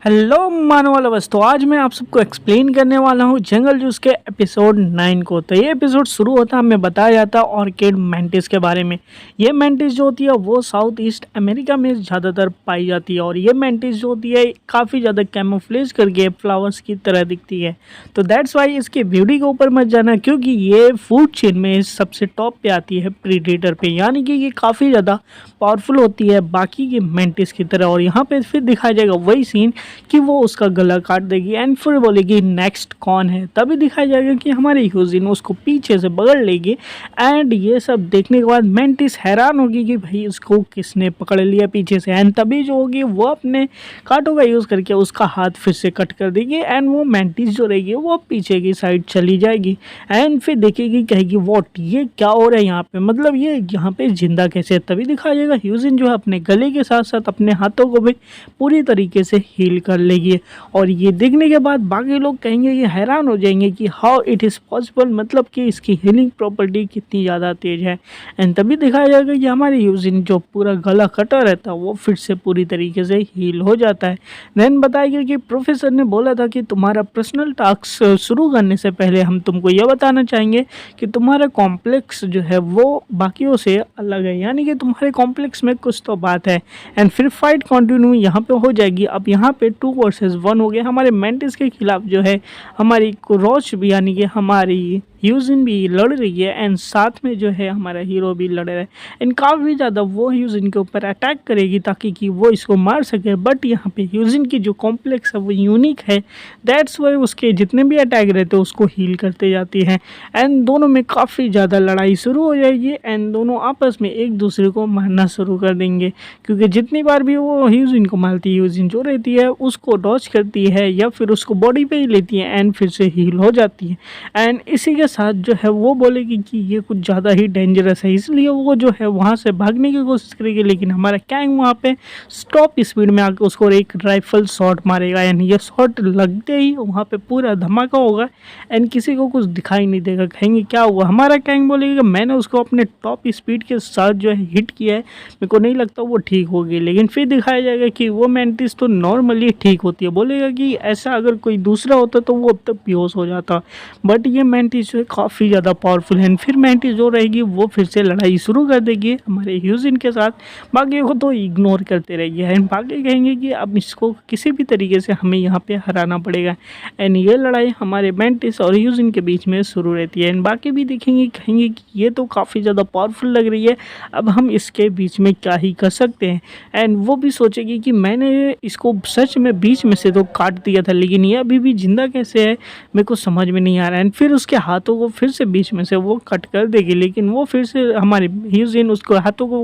Hello मानव वाला बस। तो आज मैं आप सबको एक्सप्लेन करने वाला हूँ जंगल जूस के एपिसोड 9 को। तो ये एपिसोड शुरू होता है, हमें बताया जाता है ऑर्किड मैंटिस के बारे में। ये मैंटिस जो होती है वो साउथ ईस्ट अमेरिका में ज़्यादातर पाई जाती है और ये मैंटिस जो होती है काफ़ी ज़्यादा कैमोफ्लेज करके फ्लावर्स की तरह दिखती है। तो दैट्स वाई इसके ब्यूटी के ऊपर मत जाना, क्योंकि ये फूड चेन में सबसे टॉप पे आती है प्रीडेटर पे, यानी कि ये काफ़ी ज़्यादा पावरफुल होती है बाकी के मैंटिस की तरह। और यहाँ पे फिर दिखाया जाएगा वही सीन कि वो उसका गला काट देगी एंड फिर बोलेगी नेक्स्ट कौन है। तभी दिखाया जाएगा कि हमारी ह्यूजिन उसको पीछे से पकड़ लेगी एंड ये सब देखने के बाद मेंटिस हैरान होगी कि भाई उसको किसने पकड़ लिया पीछे से। एंड तभी जो होगी वो अपने कांटों का यूज़ करके उसका हाथ फिर से कट कर देगी एंड वो मेंटिस जो रहेगी वो पीछे की साइड चली जाएगी एंड फिर देखेगी, कहेगी वॉट, ये क्या हो रहा है यहाँ पे, मतलब ये यहाँ पे जिंदा कैसे है। तभी दिखाया जाएगा ह्यूजिन जो है अपने गले के साथ साथ अपने हाथों को भी पूरी तरीके से हील कर लेगी। और ये देखने के बाद बाकी लोग कहेंगे, ये हैरान हो जाएंगे कि हाउ इट इज़ पॉसिबल, मतलब कि इसकी हीलिंग प्रॉपर्टी कितनी ज़्यादा तेज है। एंड तभी दिखाया जाएगा कि हमारी यूजिन जो पूरा गला कटा रहता है वो फिर से पूरी तरीके से हील हो जाता है। देन बताएगा कि प्रोफेसर ने बोला था कि तुम्हारा पर्सनल टास्क शुरू करने से पहले हम तुमको यह बताना चाहेंगे कि तुम्हारा कॉम्प्लेक्स जो है वो बाकियों से अलग है, यानी कि तुम्हारे कॉम्प्लेक्स में कुछ तो बात है। एंड फिर फाइट कंटिन्यू यहाँ पे हो जाएगी। अब यहाँ पे 2 वर्सेस 1 हो गया हमारे मेंटिस के खिलाफ, जो है हमारी रोच भी यानी कि हमारी ह्यूजिन भी लड़ रही है एंड साथ में जो है हमारा हीरो भी लड़ रहा है। एंड काफ़ी ज़्यादा वो ह्यूजिन के ऊपर अटैक करेगी ताकि कि वो इसको मार सके, बट यहाँ पे ह्यूजिन की जो कॉम्प्लेक्स है वो यूनिक है। दैट्स वाई उसके जितने भी अटैक रहते हैं उसको हील करते जाती है एंड दोनों में काफ़ी ज़्यादा लड़ाई शुरू हो जाएगी एंड दोनों आपस में एक दूसरे को मारना शुरू कर देंगे, क्योंकि जितनी बार भी वो ह्यूजिन को मारती है ह्यूजिन जो रहती है उसको डॉच करती है या फिर उसको बॉडी पे ही लेती है एंड फिर से हील हो जाती है। एंड इसी के साथ जो है वो बोलेगी कि ये कुछ ज़्यादा ही डेंजरस है, इसलिए वो जो है वहाँ से भागने की कोशिश करेगी, लेकिन हमारा कैंग वहाँ पे स्टॉप स्पीड में आकर उसको एक राइफल शॉट मारेगा एंड ये शॉट लगते ही वहाँ पे पूरा धमाका होगा एंड किसी को कुछ दिखाई नहीं देगा। कहेंगे क्या हुआ, हमारा कैंग बोलेगा मैंने उसको अपने टॉप स्पीड के साथ जो है हिट किया है, मेरे को नहीं लगता वो ठीक होगी। लेकिन फिर दिखाया जाएगा कि वो मेंटिस तो नॉर्मली ठीक होती है। बोलेगा कि ऐसा अगर कोई दूसरा होता तो वो अब तक बेहोश हो जाता, बट ये मेंटिस जो है काफ़ी ज़्यादा पावरफुल है। फिर मेंटिस जो रहेगी वो फिर से लड़ाई शुरू कर देगी हमारे ह्यूजिन के साथ, बाकी को तो इग्नोर करते रहेगी एंड बाकी कहेंगे कि अब इसको किसी भी तरीके से हमें यहाँ पे हराना पड़ेगा। एंड ये लड़ाई हमारे मेंटिस और ह्यूजिन के बीच में शुरू रहती है एंड बाकी भी देखेंगे, कहेंगे कि ये तो काफ़ी ज़्यादा पावरफुल लग रही है, अब हम इसके बीच में क्या ही कर सकते हैं। एंड वो भी सोचेगी कि मैंने इसको सच में बीच में से तो काट दिया था, लेकिन ये अभी भी जिंदा कैसे है मेरे को समझ में नहीं आ रहा है। एंड फिर उसके हाथों को फिर से बीच में से वो कट कर देगी, लेकिन वो फिर से हमारे ह्यूजिन उसको हाथों को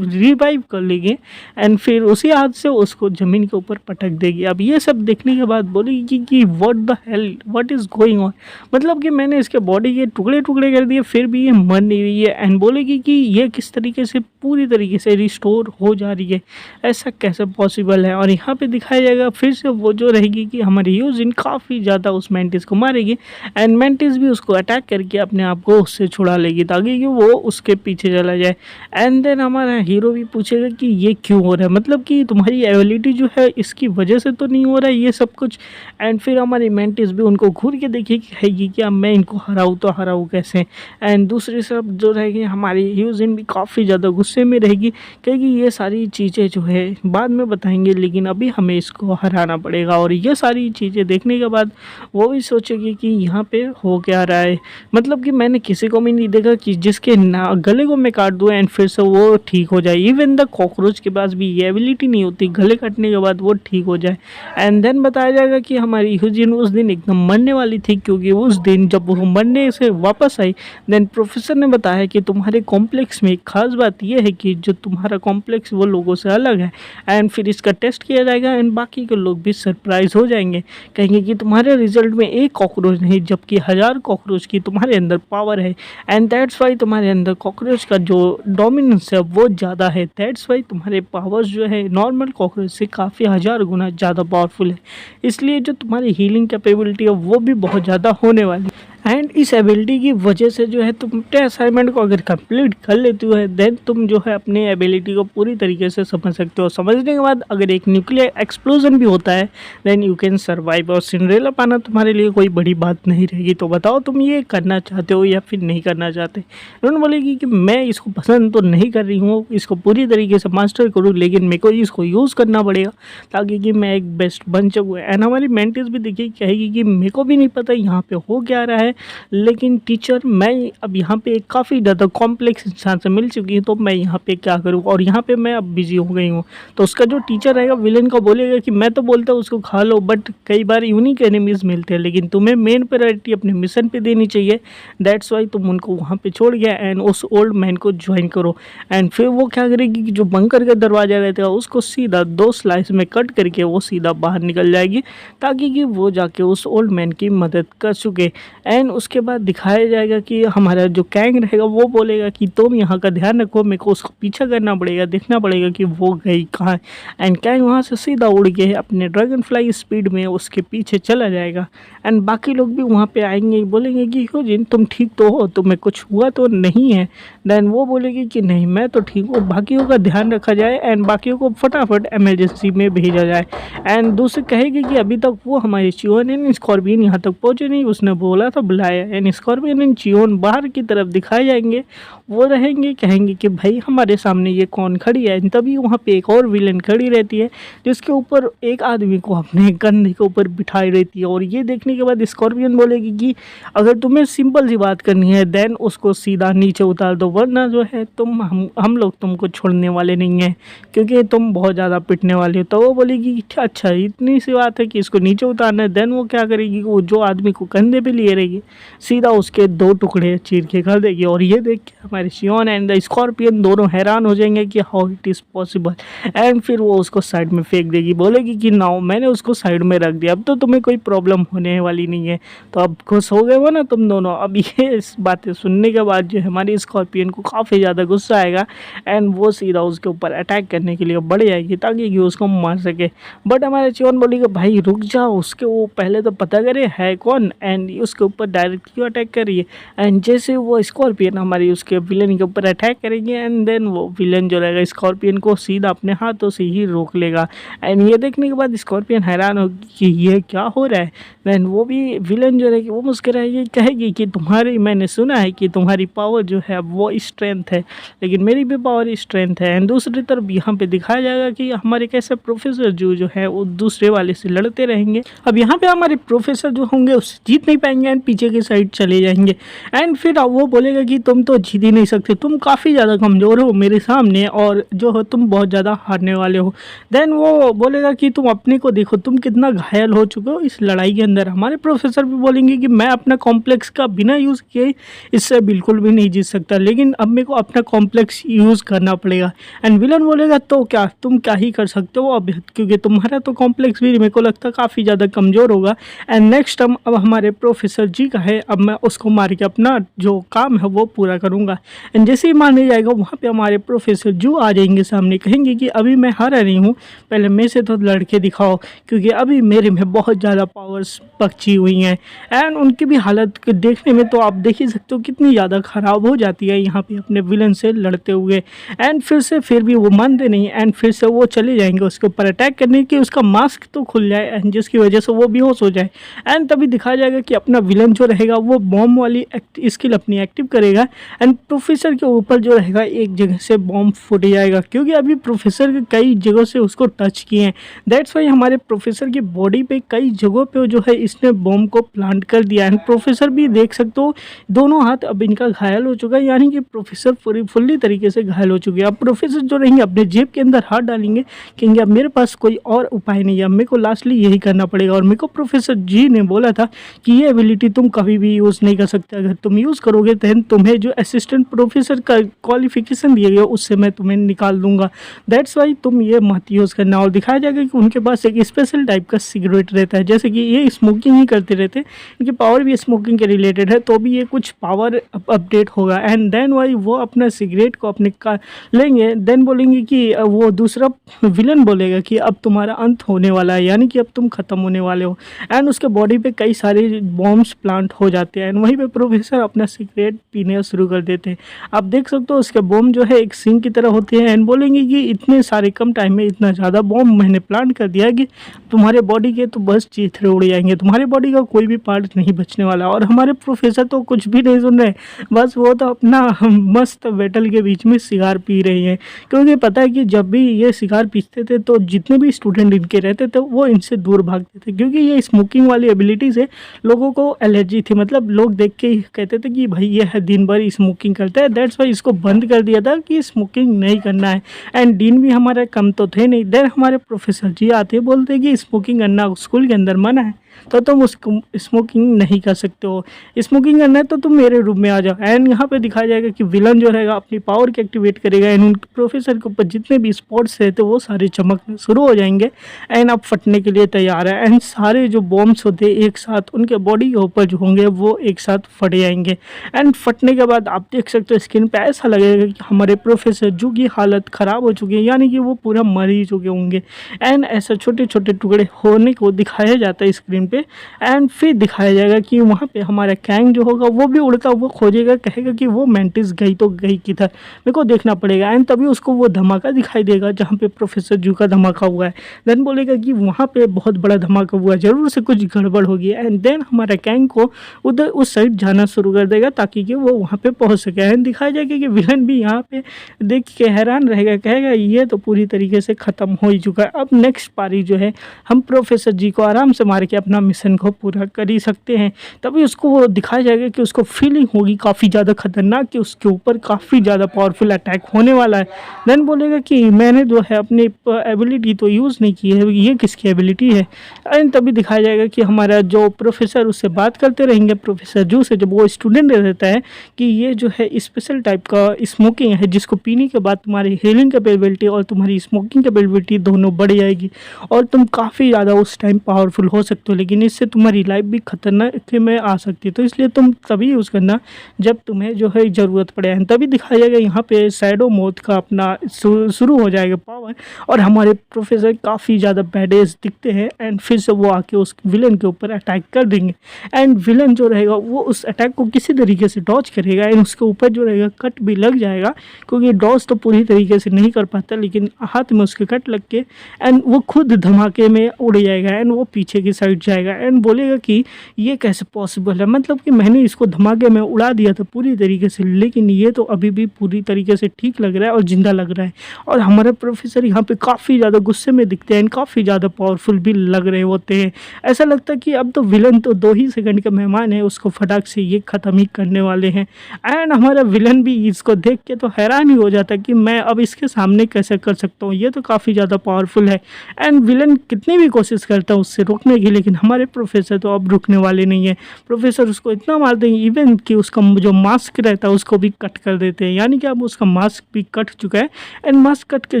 रिवाइव कर लेगी एंड फिर उसी हाथ से उसको ज़मीन के ऊपर पटक देगी। अब ये सब देखने के बाद बोलेगी कि what the hell, what is going on, मतलब कि मैंने इसके बॉडी के टुकड़े टुकड़े कर दिए फिर भी ये मर नहीं रही है। एंड बोलेगी कि ये किस तरीके से पूरी तरीके से रिस्टोर हो जा रही है, ऐसा कैसे पॉसिबल है। और यहाँ पे दिखाया जाएगा फिर से वो जो रहेगी कि हमारी ह्यूजिन काफ़ी ज़्यादा उस मेंटिस को मारेगी एंड मेंटिस भी उसको अटैक करके अपने आप को उससे छुड़ा लेगी ताकि कि वो उसके पीछे चला जाए। एंड देन हमारा हीरो भी पूछेगा कि ये क्यों हो रहा है, मतलब कि तुम्हारी एबिलिटी जो है इसकी वजह से तो नहीं हो रहा है ये सब कुछ। एंड फिर हमारी मेंटिस भी उनको घूर के देखेगी, कहेगी कि अब मैं इनको हराऊँ तो हराऊँ कैसे। एंड दूसरी तरफ जो रहेगी हमारी ह्यूजिन भी काफ़ी ज़्यादा गुस्से में रहेगी, कहेगी ये सारी चीज़ें जो है बाद में बताएंगे, लेकिन अभी हमें इसको हराना पड़ेगा। और ये सारी चीज़ें देखने के बाद वो भी सोचेगी कि यहाँ पे हो क्या रहा है, मतलब कि मैंने किसी को भी नहीं देखा कि जिसके गले को मैं काट दूँ एंड फिर से वो ठीक हो जाए। इवन द कॉकरोच के पास भी ये एबिलिटी नहीं होती गले काटने के बाद वो ठीक हो जाए। एंड देन बताया जाएगा कि हमारी ह्यूजिन उस दिन एकदम मरने वाली थी, क्योंकि उस दिन जब वो मरने से वापस आई देन प्रोफेसर ने बताया कि तुम्हारे कॉम्प्लेक्स में एक खास बात यह है कि जो तुम्हारा कॉम्प्लेक्स वो लोगों से अलग है। एंड फिर इसका टेस्ट किया जाएगा एंड बाकी के लोग भी सरप्राइज हो जाएंगे, कहेंगे कि तुम्हारे रिजल्ट में एक कॉकरोच नहीं जबकि 1000 कॉकरोच की तुम्हारे अंदर पावर है एंड दैट्स वाई तुम्हारे अंदर कॉकरोच का जो डोमिनेंस है वो ज़्यादा है। दैट्स वाई तुम्हारे पावर्स जो है नॉर्मल कॉकरोच से काफ़ी 1000 गुना ज़्यादा पावरफुल है, इसलिए जो तुम्हारी हीलिंग कैपेबिलिटी है वो भी बहुत ज़्यादा होने वाली है। एंड इस एबिलिटी की वजह से जो है तुम अपने असाइनमेंट को अगर कंप्लीट कर लेते हो देन तुम जो है अपनी एबिलिटी को पूरी तरीके से समझ सकते हो। समझने के बाद अगर एक न्यूक्लियर एक्सप्लोजन भी होता है देन यू कैन सर्वाइव, और सिंड्रेला पाना तुम्हारे लिए कोई बड़ी बात नहीं रहेगी। तो बताओ तुम ये करना चाहते हो या फिर नहीं करना चाहते। उन्होंने बोलेगी कि मैं इसको पसंद तो नहीं कर रही हूँ, इसको पूरी तरीके से मास्टर करूँ, लेकिन मेरे को इसको यूज़ करना पड़ेगा ताकि कि मैं एक बेस्ट बन सकूँ। एंड हमारी मेंटिस भी देखिए कहेगी कि मेरे को भी नहीं पता यहाँ पे हो क्या रहा है, लेकिन टीचर मैं अब यहाँ पे एक काफ़ी ज़्यादा कॉम्प्लेक्स इंसान से मिल चुकी हूँ, तो मैं यहाँ पे क्या करूँ, और यहाँ पे मैं अब बिजी हो गई हूँ। तो उसका जो टीचर रहेगा विलेन को बोलेगा कि मैं तो बोलता हूँ उसको खा लो, बट कई बार यूनिक एनिमीज़ मिलते हैं, लेकिन तुम्हें मेन प्रायोरिटी अपने मिशन पे देनी चाहिए। दैट्स वाई तुम उनको वहाँ पे छोड़ गया एंड उस ओल्ड मैन को ज्वाइन करो। एंड फिर वो क्या करेगी कि जो बंकर का दरवाज़ा रहता है उसको सीधा 2 स्लाइस में कट करके वो सीधा बाहर निकल जाएगी ताकि कि वो जाके उस ओल्ड मैन की मदद कर सके। एंड उसके बाद दिखाया जाएगा कि हमारा जो कैंग रहेगा वो बोलेगा कि तुम यहाँ का ध्यान रखो, मेरे को उसको पीछा करना पड़ेगा, देखना पड़ेगा कि वो गई कहाँ है। एंड कैंग वहाँ से सीधा उड़ के अपने ड्रैगन फ्लाई स्पीड में उसके पीछे चला जाएगा। एंड बाकी लोग भी वहाँ पे आएंगे, बोलेंगे कि ह्यूजिन तुम ठीक तो हो, तुम्हें कुछ हुआ तो नहीं है। देन वो बोलेगी कि नहीं मैं तो ठीक हूँ, बाकियों का ध्यान रखा जाए एंड बाकियों को फटाफट इमरजेंसी में भेजा जाए। एंड दूसरे कहेगी कि अभी तक वो हमारे चियोन एंड स्कॉर्पियन यहाँ तक पहुँचे नहीं, उसने बोला था बुलाया। एंड स्कॉर्पियन एंड चियोन बाहर की तरफ दिखाए जाएंगे, वो रहेंगे कहेंगे कि भाई हमारे सामने ये कौन खड़ी है। तभी वहाँ पे एक और विलन खड़ी रहती है जिसके ऊपर एक आदमी को अपने कंधे के ऊपर बिठाई रहती है। और ये देखने के बाद स्कॉर्पियन बोलेगी कि अगर तुम्हें सिंपल सी बात करनी है देन उसको सीधा नीचे उतार दो, वरना जो है तुम हम लोग तुमको छोड़ने वाले नहीं हैं क्योंकि तुम बहुत ज़्यादा पिटने वाले हो। तो वो बोलेगी कि अच्छा इतनी सी बात है कि इसको नीचे उतारना है। देन वो क्या करेगी, वो जो आदमी को कंधे पे लिए रहेगी सीधा उसके 2 टुकड़े चीर के कर देगी। और ये देख के हमारे शियोन एंड द स्कॉर्पियन दोनों हैरान हो जाएंगे कि how it is possible. And फिर वो उसको साइड में फेंक देगी, बोलेगी कि नाउ मैंने उसको साइड में रख दिया, अब तो तुम्हें कोई प्रॉब्लम होने वाली नहीं है। तो अब खुश हो गए हो ना तुम दोनों। अब ये इस बातें सुनने के बाद जो हमारी स्कॉर्पियन को काफ़ी ज़्यादा गुस्सा आएगा एंड वो सीधा उसके ऊपर अटैक करने के लिए बढ़ जाएगी ताकि कि उसको मार सके। बट हमारे चियोन बोलेगा भाई रुक जाओ, उसके वो पहले तो पता करे है कौन एंड उसके ऊपर डायरेक्ट क्यों अटैक करिए। एंड जैसे वो स्कॉर्पियन हमारी उसके विलन के ऊपर अटैक करेंगे एंड देन वो विलन जो रहेगा स्कॉर्पियन को सीधा अपने हाथों से ही रोक लेगा। एंड ये देखने के बाद स्कॉर्पियन हैरान होगी कि ये क्या हो रहा है। देन वो भी विलन जो रहेगी वो मुस्कुराएगी, कहेगी कि तुम्हारी मैंने सुना है कि तुम्हारी पावर जो है वो स्ट्रेंथ है, लेकिन मेरी भी पावर स्ट्रेंथ है। एंड दूसरी तरफ यहाँ पे दिखाया जाएगा कि हमारे कैसे प्रोफेसर जो है वो दूसरे वाले से लड़ते रहेंगे। अब यहाँ पे हमारे प्रोफेसर जो होंगे उससे जीत नहीं पाएंगे एंड पीछे की साइड चले जाएंगे। एंड फिर वो बोलेगा कि तुम तो जीत ही नहीं सकते, तुम काफ़ी ज़्यादा कमज़ोर हो मेरे सामने और जो हो तुम बहुत ज़्यादा हारने वाले हो। देन वो बोलेगा कि तुम अपने को देखो, तुम कितना घायल हो चुके हो इस लड़ाई के अंदर। हमारे प्रोफेसर भी बोलेंगे कि मैं अपना कॉम्प्लेक्स का बिना यूज़ किए इससे बिल्कुल भी नहीं जीत सकता, लेकिन अब मेरे को अपना कॉम्प्लेक्स यूज़ करना पड़ेगा। एंड विलन बोलेगा तो क्या तुम क्या ही कर सकते हो अब, क्योंकि तुम्हारा तो कॉम्प्लेक्स भी मेरे को लगता है काफ़ी ज़्यादा कमज़ोर होगा। एंड नेक्स्ट टाइम अब हमारे प्रोफेसर जी का है, अब मैं उसको मार के अपना जो काम है वो पूरा करूँगा। एंड जैसे ही मारने जाएगा वहाँ पे हमारे प्रोफेसर जो आ जाएंगे सामने, कहेंगे कि अभी मैं हारा नहीं हूँ, पहले मेरे से तो लड़के दिखाओ क्योंकि अभी मेरे में बहुत ज़्यादा पावर्स बची हुई हैं। एंड उनकी भी हालत देखने में तो आप देख ही सकते हो कितनी ज़्यादा ख़राब हो जाती है यहाँ पे अपने विलन से लड़ते हुए। एंड फिर भी वो मानते नहीं एंड फिर से वो चले जाएंगे उसके ऊपर अटैक करने की, उसका मास्क तो खुल जाए एंड जिसकी वजह से वो बेहोश हो जाए। एंड तभी दिखाया जाएगा कि अपना विलन जो रहेगा वो बॉम्ब वाली स्किल अपनी एक्टिव करेगा एंड प्रोफेसर के ऊपर जो रहेगा एक जगह से बॉम्ब फूट जाएगा क्योंकि अभी प्रोफेसर के कई जगहों से उसको टच किए हैं। दैट्स वाई हमारे प्रोफेसर की बॉडी पे कई जगहों पे जो है इसने बॉम्ब को प्लांट कर दिया है। प्रोफेसर भी देख सकते हो दोनों हाथ अब इनका घायल हो चुका है, यानी कि प्रोफेसर फुल्ली तरीके से घायल हो चुके हैं। अब प्रोफेसर जो रहेंगे अपने जेब के अंदर हाथ डालेंगे, कहेंगे अब मेरे पास कोई और उपाय नहीं है, अब मेरे को लास्टली यही करना पड़ेगा। और मेरे को प्रोफेसर जी ने बोला था कि ये एबिलिटी तुम कभी भी यूज़ नहीं कर सकते, अगर तुम यूज़ करोगे तो तुम्हें जो असिस्टेंट प्रोफेसर का क्वालिफिकेशन दिया गया उससे मैं तुम्हें निकाल दूंगा। दैट्स वाई तुम ये मत यूज़ करना। और दिखाया जाएगा कि उनके पास एक स्पेशल टाइप का सिगरेट रहता है, जैसे कि ये स्मोकिंग ही करते रहते, इनकी पावर भी स्मोकिंग के रिलेटेड है, तो भी ये कुछ पावर अपडेट होगा। एंड देन वाई वो अपना सिगरेट को अपने का लेंगे, देन बोलेंगे कि वो दूसरा विलन बोलेगा कि अब तुम्हारा अंत होने वाला है, यानी कि अब तुम ख़त्म होने वाले हो। एंड उसके बॉडी पे कई सारे बॉम्ब्स प्लांट हो जाते हैं एंड वहीं पे प्रोफेसर अपना सिगरेट पीने शुरू कर देते हैं। आप देख सकते हो उसके बॉम्ब जो है एक सिंह की तरह होते हैं एंड बोलेंगे कि इतने सारे कम टाइम में इतना ज़्यादा बॉम्ब मैंने प्लांट कर दिया कि तुम्हारे बॉडी के तो बस चीथड़े उड़ जाएंगे, तुम्हारे बॉडी का कोई भी पार्ट नहीं बचने वाला। और हमारे प्रोफेसर तो कुछ भी नहीं सुन रहे, बस वो तो अपना मस्त बैटल के बीच में सिगार पी रही हैं, क्योंकि पता है कि जब भी ये सिगार पीते थे तो जितने भी स्टूडेंट इनके रहते थे वो इनसे दूर भागते थे, क्योंकि ये स्मोकिंग वाली एबिलिटी से लोगों को एलर्जी थी। मतलब लोग देख के ही कहते थे कि भाई ये है दिन भर स्मोकिंग करता है, दैट्स वाई इसको बंद कर दिया था कि स्मोकिंग नहीं करना है। एंड डीन भी हमारे कम तो थे नहीं, देर हमारे प्रोफेसर जी आते बोलते कि स्मोकिंग करना स्कूल के अंदर मना है तो तुम उसको स्मोकिंग नहीं कर सकते हो, स्मोकिंग करना है तो तुम मेरे रूम में आ जाओ। एंड यहाँ पे दिखाया जाएगा कि विलन जो रहेगा अपनी पावर को एक्टिवेट करेगा एंड उन प्रोफेसर के ऊपर जितने भी स्पॉट्स रहते वो सारे चमकने शुरू हो जाएंगे एंड अब फटने के लिए तैयार है। एंड सारे जो बॉम्ब्स होते हैं एक साथ उनके बॉडी के ऊपर जो होंगे वो एक साथ फट जाएंगे एंड फटने के बाद आप देख सकते हो स्क्रीन पे ऐसा लगेगा कि हमारे प्रोफेसर जो की हालत ख़राब हो चुकी है, यानी कि वो पूरा मर ही चुके होंगे। एंड ऐसा छोटे छोटे टुकड़े होने को दिखाया जाता है स्क्रीन पे एंड फिर दिखाया जाएगा कि वहाँ पे हमारा कैंग जो होगा वो भी उड़ता हुआ खोजेगा, कहेगा कि वो मेंटिस गई तो गई किधर, मेरे को देखना पड़ेगा। एंड तभी उसको वो धमाका दिखाई देगा जहाँ पे प्रोफेसर जू का धमाका हुआ है। देन बोलेगा कि वहाँ पे बहुत बड़ा धमाका हुआ है, ज़रूर से कुछ गड़बड़ होगी। एंड देन हमारा कैंग को उधर उस साइड जाना शुरू कर देगा ताकि कि वो वहाँ पे पहुँच सके। एंड दिखाया जाएगा कि विलन भी यहाँ पे देख के हैरान रहेगा, कहेगा ये तो पूरी तरीके से ख़त्म हो ही चुका है, अब नेक्स्ट पारी जो है हम प्रोफेसर जी को आराम से मार के अपना मिशन को पूरा कर ही सकते हैं। तभी उसको वो दिखाया जाएगा कि उसको फीलिंग होगी काफ़ी ज़्यादा खतरनाक कि उसके ऊपर काफ़ी ज़्यादा पावरफुल अटैक होने वाला है। देन बोलेगा कि मैंने जो है अपनी एबिलिटी तो यूज़ नहीं की है, ये किसकी एबिलिटी है। एंड तभी दिखाया जाएगा कि हमारा जो प्रोफेसर उससे बात करते रहेंगे प्रोफेसर जू से, जब वो स्टूडेंट रहता है कि ये जो है स्पेशल टाइप का स्मोकिंग है जिसको पीने के बाद तुम्हारी हीलिंग कैपेबिलिटी और तुम्हारी स्मोकिंग कैपेबिलिटी दोनों बढ़ जाएगी और तुम काफ़ी ज़्यादा उस टाइम पावरफुल हो सकते हो, लेकिन इससे तुम्हारी लाइफ भी खतरनाक में आ सकती है, तो इसलिए तुम तभी यूज़ करना जब तुम्हें जो है ज़रूरत पड़े। तभी दिखाया जाएगा यहाँ पे शैडो मोड का अपना शुरू हो जाएगा पावर और हमारे प्रोफेसर काफ़ी ज़्यादा बैडेज दिखते हैं एंड फिर से वो आके उस विलन के ऊपर अटैक कर देंगे। एंड विलन जो रहेगा वो उस अटैक को किसी तरीके से डॉज करेगा एंड उसके ऊपर जो रहेगा कट भी लग जाएगा, क्योंकि डॉज तो पूरी तरीके से नहीं कर पाता, लेकिन हाथ में उसके कट लग के एंड वो खुद धमाके में उड़ जाएगा एंड वो पीछे की साइड जाएगा एंड बोलेगा कि ये कैसे पॉसिबल है, मतलब कि मैंने इसको धमाके में उड़ा दिया था पूरी तरीके से, लेकिन ये तो अभी भी पूरी तरीके से ठीक लग रहा है और ज़िंदा लग रहा है। और हमारे प्रोफेसर यहाँ पे काफ़ी ज़्यादा गुस्से में दिखते हैं, काफ़ी ज़्यादा पावरफुल भी लग रहे होते हैं। ऐसा लगता है कि अब तो विलन तो 2 ही सेकंड का मेहमान है, उसको फटाक से ये ख़त्म ही करने वाले हैं। एंड हमारा विलन भी इसको देख के तो हैरान ही हो जाता है कि मैं अब इसके सामने कैसे कर सकता हूँ, ये तो काफ़ी ज़्यादा पावरफुल है। एंड विलन कितनी भी कोशिश करता है उससे रोकने की, लेकिन हमारे प्रोफेसर तो अब रुकने वाले नहीं है। प्रोफेसर उसको इतना मार देंगे इवन कि उसका जो मास्क रहता है उसको भी कट कर देते हैं, यानी कि अब उसका मास्क भी कट चुका है एंड मास्क कट के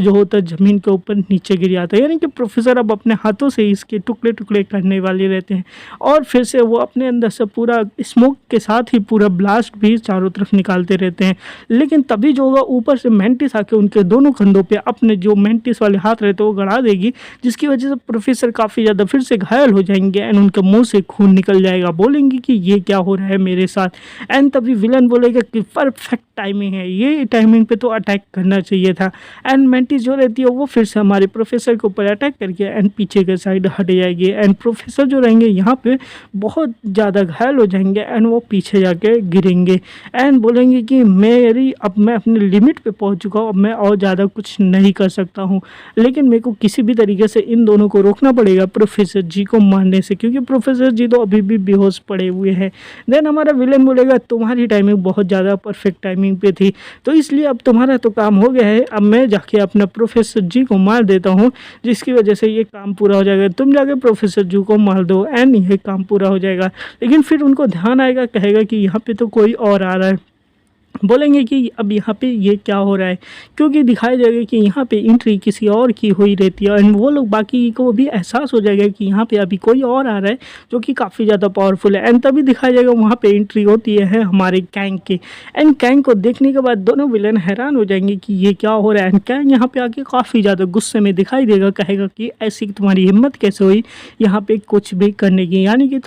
जो होता है ज़मीन के ऊपर नीचे गिर जाता है, यानी कि प्रोफेसर अब अपने हाथों से इसके टुकड़े टुकड़े करने वाले रहते हैं और फिर से वो अपने अंदर से पूरा स्मोक के साथ ही पूरा ब्लास्ट भी चारों तरफ निकालते रहते हैं। लेकिन तभी जो होगा ऊपर से मेंटिस आके उनके दोनों कंधों पे अपने जो मेंटिस वाले हाथ रहते हैं वो गड़ा देगी, जिसकी वजह से प्रोफेसर काफ़ी ज़्यादा फिर से घायल हो जाएंगे एंड उनके मुंह से खून निकल जाएगा, बोलेंगे कि ये क्या हो रहा है मेरे साथ। एंड तभी विलन बोलेगा कि परफेक्ट टाइमिंग है, ये टाइमिंग पे तो अटैक करना चाहिए था। एंड मेंटिस जो रहती है वो फिर से हमारे प्रोफेसर के ऊपर अटैक करके एंड पीछे के साइड हट जाएगी एंड प्रोफेसर जो रहेंगे यहाँ पे बहुत ज़्यादा घायल हो जाएंगे एंड वो पीछे जाके गिरेंगे एंड बोलेंगे कि अब मैं अपने लिमिट पे पहुँच चुका हूँ, अब मैं और ज़्यादा कुछ नहीं कर सकता हूँ, लेकिन मेरे को किसी भी तरीके से इन दोनों को रोकना पड़ेगा प्रोफेसर जी को मारने से, क्योंकि प्रोफेसर जी तो अभी भी बेहोश पड़े हुए हैं। देन हमारा विलन बोलेगा तुम्हारी टाइमिंग बहुत ज़्यादा परफेक्ट टाइमिंग पे थी, तो इसलिए अब तुम्हारा तो काम हो गया है, अब मैं जाके अपना प्रोफेसर जी को मार देता हूँ, जिसकी वजह से ये काम पूरा हो जाएगा। तुम जाके प्रोफेसर जी को मार दो एंड ये काम पूरा हो जाएगा। लेकिन फिर उनको ध्यान आएगा, कहेगा कि यहाँ पे तो कोई और आ रहा है बोलेंगे कि अब यहाँ पे ये क्या हो रहा है, क्योंकि दिखाया जाएगा कि यहाँ पे एंट्री किसी और की हुई रहती है एंड वो लोग बाकी को भी एहसास हो जाएगा कि यहाँ पे अभी कोई और आ रहा है जो कि काफ़ी ज़्यादा पावरफुल है। एंड तभी दिखाया जाएगा वहाँ पे एंट्री होती है हमारे कैंग की। एंड कैंग को देखने के बाद दोनों विलन हैरान हो जाएंगे कि ये क्या हो रहा है। एंड कैंग यहाँ पे आके काफ़ी ज़्यादा गुस्से में दिखाई देगा, कहेगा कि ऐसी तुम्हारी हिम्मत कैसे हुई यहाँ पे कुछ भी करने की, यानी कि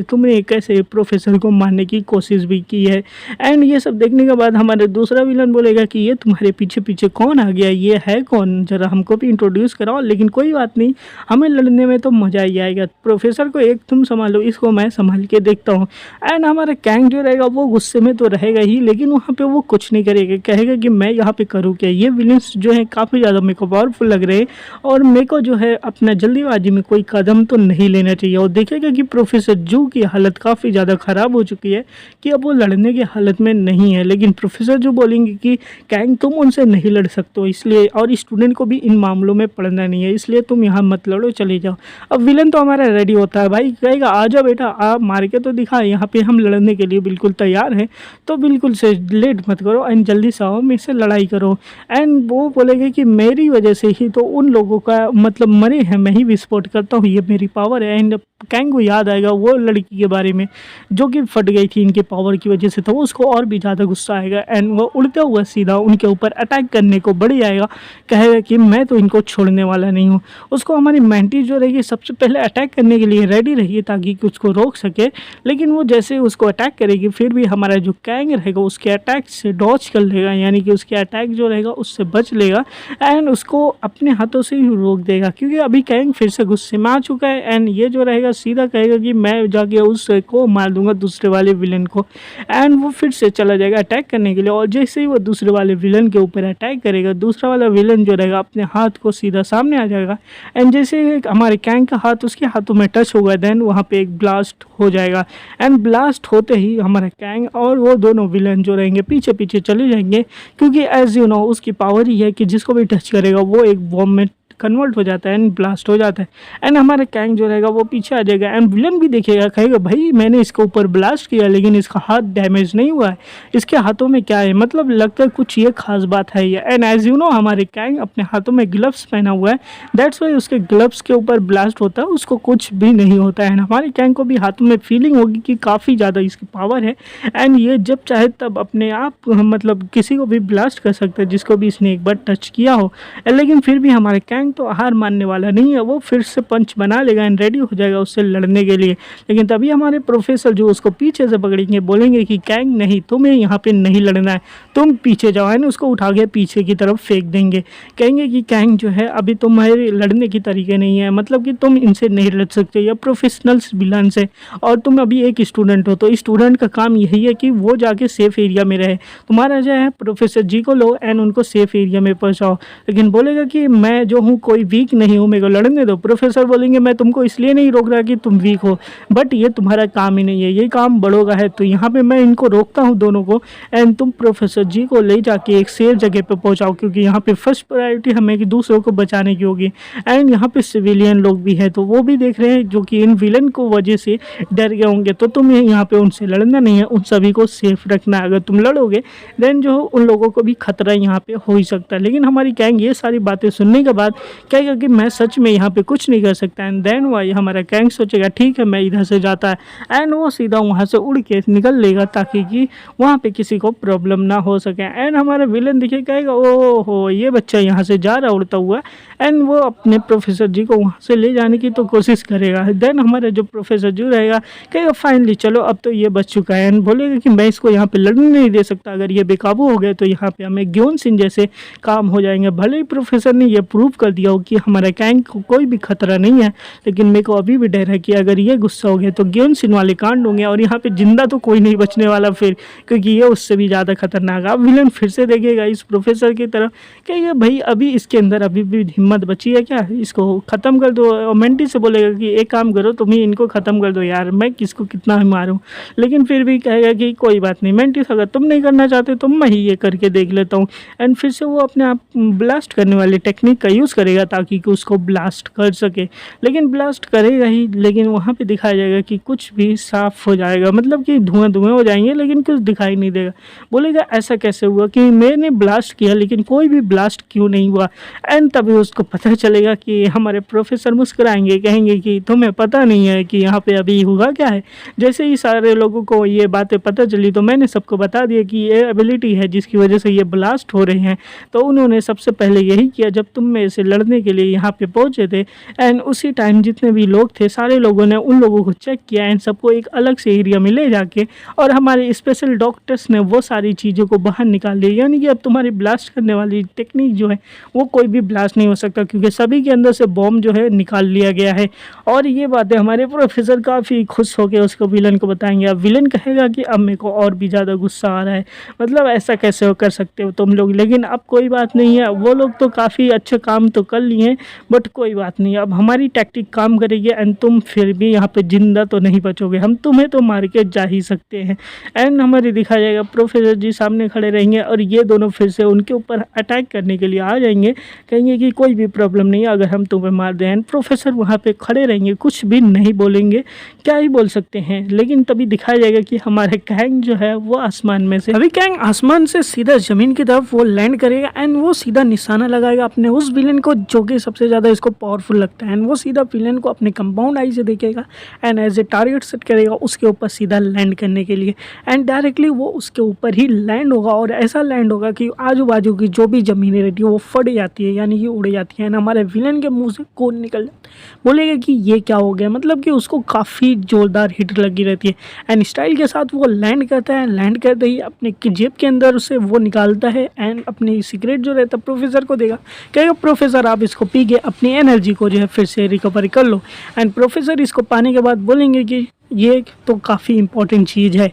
तुमने कैसे प्रोफेसर को मारने की कोशिश भी की है। एंड ये सब देखने के बाद हमारे दूसरा विलन बोलेगा कि ये तुम्हारे पीछे पीछे कौन आ गया, ये है कौन, जरा हमको भी इंट्रोड्यूस कराओ। लेकिन कोई बात नहीं, हमें लड़ने में तो मज़ा ही आएगा, प्रोफेसर को एक तुम संभालो, इसको मैं संभाल के देखता हूँ। एंड हमारा कैंग जो रहेगा वो गुस्से में तो रहेगा ही, लेकिन वहाँ पे वो कुछ नहीं करेगा, कहेगा कि मैं यहाँ पे करूँ क्या। ये विलन्स जो है काफ़ी ज़्यादा मेरे को पावरफुल लग रहे हैं और मेरे को जो है अपना जल्दीबाजी में कोई कदम तो नहीं लेना चाहिए। और देखेगा कि प्रोफेसर जू की हालत काफ़ी ज़्यादा ख़राब हो चुकी है कि अब वो लड़ने की हालत में नहीं है। लेकिन प्रोफेसर जो बोलेंगे कि कैंग तुम उनसे नहीं लड़ सकते हो, इसलिए और स्टूडेंट को भी इन मामलों में पढ़ना नहीं है, इसलिए तुम यहाँ मत लड़ो, चले जाओ। अब विलन तो हमारा रेडी होता है, भाई कहेगा आ जाओ बेटा, आप मार के तो दिखा, यहाँ पे हम लड़ने के लिए बिल्कुल तैयार हैं, तो बिल्कुल से लेट मत करो एंड जल्दी से आओ, मेरे से लड़ाई करो। एंड वो बोलेगा कि मेरी वजह से ही तो उन लोगों का मतलब मरे हैं, मैं ही विस्फोट करता हूँ, ये मेरी पावर है। एंड कैंग को याद आएगा वो लड़की के बारे में जो कि फट गई थी इनके पावर की वजह से, तो उसको और भी ज़्यादा गुस्सा आएगा एंड वो उड़ते हुए सीधा उनके ऊपर अटैक करने को बढ़ जाएगा, कहेगा कि मैं तो इनको छोड़ने वाला नहीं हूँ। उसको हमारी मैंटी जो रहेगी सबसे पहले अटैक करने के लिए रेडी रहिए ताकि कि उसको रोक सके, लेकिन वो जैसे उसको अटैक करेगी फिर भी हमारा जो कैंग रहेगा उसके अटैक से डॉच कर लेगा, यानी कि उसके अटैक जो रहेगा उससे बच लेगा एंड उसको अपने हाथों से ही रोक देगा, क्योंकि अभी कैंग फिर से गुस्से में आ चुका है। एंड ये जो रहेगा सीधा कहेगा कि मैं जाके उसको मार दूंगा दूसरे वाले विलन को। एंड वो फिर से चला जाएगा अटैक करने के लिए, और जैसे ही वो दूसरे वाले विलन के ऊपर अटैक करेगा दूसरा वाला विलन जो रहेगा अपने हाथ को सीधा सामने आ जाएगा एंड जैसे हमारे कैंग का हाथ उसके हाथों में टच होगा देन वहाँ पे एक ब्लास्ट हो जाएगा। एंड ब्लास्ट होते ही हमारा कैंग और वो दोनों विलन जो रहेंगे पीछे पीछे चले जाएंगे, क्योंकि एज यू नो उसकी पावर ही है कि जिसको भी टच करेगा वो एक बॉम्ब में कन्वर्ट हो जाता है एंड ब्लास्ट हो जाता है। एंड हमारा कैंग जो रहेगा वो पीछे आ जाएगा एंड विलन भी देखेगा, कहेगा भाई मैंने इसके ऊपर ब्लास्ट किया लेकिन इसका हाथ डैमेज नहीं हुआ है, इसके हाथों में क्या है, मतलब लगता है कुछ ये खास बात है ये। एंड एज यू नो हमारे कैंग अपने हाथों में ग्लव्स पहना हुआ है, दैट्स वाई उसके ग्लव्स के ऊपर ब्लास्ट होता है, उसको कुछ भी नहीं होता है। एंड हमारे कैंग को भी हाथों में फीलिंग होगी कि काफ़ी ज़्यादा इसकी पावर है एंड ये जब चाहे तब अपने आप मतलब किसी को भी ब्लास्ट कर सकता है जिसको भी इसने एक बार टच किया हो। लेकिन फिर भी हमारे कैंग तो हार मानने वाला नहीं है, वो फिर से पंच बना लेगा एंड रेडी हो जाएगा उससे लड़ने के लिए। लेकिन तभी हमारे प्रोफेसर जो उसको पीछे से पकड़ेंगे, बोलेंगे कि कैंग नहीं, तुम्हें यहाँ पे नहीं लड़ना है, तुम पीछे जाओ। एंड उसको उठा के पीछे की तरफ फेंक देंगे, कहेंगे कि कैंग जो है अभी तुम्हारे लड़ने की तरीके नहीं है, मतलब कि तुम इनसे नहीं लड़ सकते, ये प्रोफेशनल्स विलन से और तुम अभी एक स्टूडेंट हो, तो स्टूडेंट का काम यही है कि वो जाके सेफ एरिया में रहे, तुम्हारा जो है प्रोफेसर जी को लो एंड उनको सेफ एरिया में पहुँचाओ। लेकिन बोलेगा कि मैं जो हूँ कोई वीक नहीं हूँ, मेरे को लड़ने दो। प्रोफेसर बोलेंगे मैं तुमको इसलिए नहीं रोक रहा कि तुम वीक हो, बट ये तुम्हारा काम ही नहीं है, ये काम बड़ों का है, तो यहाँ पे मैं इनको रोकता हूँ दोनों को एंड तुम प्रोफेसर जी को ले जाके एक सेफ जगह पे पहुँचाओ, क्योंकि यहाँ पे फर्स्ट प्रायोरिटी हमें कि दूसरों को बचाने की होगी। एंड यहाँ पे सिविलियन लोग भी है तो वो भी देख रहे हैं जो कि इन विलन को वजह से डर गए होंगे, तो तुम्हें यहाँ पे उनसे लड़ना नहीं है, उन सभी को सेफ रखना है। अगर तुम लड़ोगे देन जो उन लोगों को भी खतरा यहाँ पे हो ही सकता है। लेकिन हमारी कैंग ये सारी बातें सुनने के बाद कहेगा कि मैं सच में यहाँ पे कुछ नहीं कर सकता। एंड देन वाई हमारा कैंग सोचेगा ठीक है मैं इधर से जाता है एंड वो सीधा वहाँ से उड़ के निकल लेगा ताकि कि वहाँ पे किसी को प्रॉब्लम ना हो सके। एंड हमारा विलन देखिए कहेगा ओ हो ये बच्चा यहाँ से जा रहा उड़ता हुआ, एंड वो अपने प्रोफेसर जी को वहाँ से ले जाने की तो कोशिश करेगा। देन हमारा जो प्रोफेसर जी रहेगा कहेगा फाइनली चलो अब तो ये बच चुका है, एंड बोलेगा कि मैं इसको यहाँ पे लड़ने नहीं दे सकता, अगर ये बेकाबू हो गए तो यहाँ पे हमें ग्योन सिंह जैसे काम हो जाएंगे। भले ही प्रोफेसर ने ये प्रूव कर दिया हो कि हमारे कैंग को कोई भी खतरा नहीं है, लेकिन मेरे को अभी भी डर है कि अगर ये गुस्सा हो गया तो ग्योन सिंह वाले कांड होंगे और यहाँ पे जिंदा तो कोई नहीं बचने वाला फिर, क्योंकि ये उससे भी ज़्यादा खतरनाक है। अब विलन फिर से देखेगा इस प्रोफेसर की तरफ, कहेगा भाई अभी इसके अंदर अभी भी हिम्मत बची है क्या, इसको ख़त्म कर दो। और मेंटी से बोलेगा कि एक काम करो तुम ही इनको ख़त्म कर दो यार, मैं किसको कितना मारूं। लेकिन फिर भी कहेगा कि कोई बात नहीं मेंटी, अगर तुम नहीं करना चाहते तो मैं ही ये करके देख लेता हूँ। एंड फिर से वो अपने आप ब्लास्ट करने वाली टेक्निक का यूज़ करेगा ताकि कि उसको ब्लास्ट कर सके, लेकिन ब्लास्ट करेगा ही, लेकिन वहाँ पे दिखाया जाएगा कि कुछ भी साफ़ हो जाएगा, मतलब कि धुआं धुआं हो जाएंगे लेकिन कुछ दिखाई नहीं देगा। बोलेगा ऐसा कैसे हुआ कि मैंने ब्लास्ट किया लेकिन कोई भी ब्लास्ट क्यों नहीं हुआ। एंड तभी उसको पता चलेगा कि हमारे प्रोफेसर मुस्कुराएंगे, कहेंगे कि तुम्हें पता नहीं है कि यहाँ पे अभी हुआ क्या है। जैसे ही सारे लोगों को ये बातें पता चली तो मैंने सबको बता दिया कि ये एबिलिटी है जिसकी वजह से ये ब्लास्ट हो रहे हैं। तो उन्होंने सबसे पहले यही किया जब तुम में से लड़ने के लिए यहाँ पे पहुँचे थे। एंड उसी टाइम जितने भी लोग थे सारे लोगों ने उन लोगों को चेक किया एंड सबको एक अलग से एरिया में ले जाके, और हमारे स्पेशल डॉक्टर्स ने वो सारी चीज़ों को बाहर निकाल दिया। यानी कि अब तुम्हारी ब्लास्ट करने वाली टेक्निक जो है वो कोई भी ब्लास्ट नहीं हो सकता, क्योंकि सभी के अंदर से बॉम्ब जो है निकाल लिया गया है। और ये बातें हमारे प्रोफेसर काफ़ी खुश होकर उसको विलन को बताएंगे। अब विलन कहेगा कि अब मेरे को और भी ज़्यादा गुस्सा आ रहा है, मतलब ऐसा कैसे हो कर सकते हो तुम लोग। लेकिन अब कोई बात नहीं है, वो लोग तो काफ़ी अच्छे काम तो कर लिए हैं, बट कोई बात नहीं, अब हमारी टैक्टिक काम करेगी एंड तुम फिर भी यहाँ पे जिंदा तो नहीं बचोगे, हम तुम्हें तो मार के जा ही सकते हैं। एंड हमारे दिखाया जाएगा प्रोफेसर जी सामने खड़े रहेंगे और ये दोनों फिर से उनके ऊपर अटैक करने के लिए आ जाएंगे, कहेंगे कि कोई भी प्रॉब्लम नहीं है अगर हम तुम्हें मार दें। एंड प्रोफेसर वहाँ पे खड़े रहेंगे, कुछ भी नहीं बोलेंगे, क्या ही बोल सकते हैं। लेकिन तभी दिखाया जाएगा कि हमारे कैंग जो है वो आसमान में से, अभी कैंग आसमान से सीधा ज़मीन की तरफ वो लैंड करेगा एंड वो सीधा निशाना लगाएगा अपने उस विलेन को जो कि सबसे ज़्यादा इसको पावरफुल लगता है। एंड वो सीधा विलेन को अपने कंपाउंड आई से देखेगा and as a target set करेगा उसके ऊपर सीधा लैंड करने के लिए। एंड डायरेक्टली वो उसके ऊपर ही लैंड होगा और ऐसा लैंड होगा कि आजू बाजू की जो भी ज़मीनें रहती है वो फट जाती है, यानी कि उड़ जाती है। एंड हमारे विलेन के मुँह से खून निकल जाता है, बोलेगा कि ये क्या हो गया, मतलब कि उसको काफ़ी ज़ोरदार हिट लगी रहती है। एंड स्टाइल के साथ वो लैंड करता है, लैंड करते ही अपने जेब के अंदर उसे वो निकालता है एंड अपनी सीक्रेट जो रहता है प्रोफेसर को देगा, कहेगा प्रोफेसर आप इसको पी के अपनी एनर्जी को जो है फिर से रिकवर कर लो। एंड प्रोफेसर इसको पाने के बाद बोलेंगे कि ये तो काफ़ी इंपॉर्टेंट चीज़ है।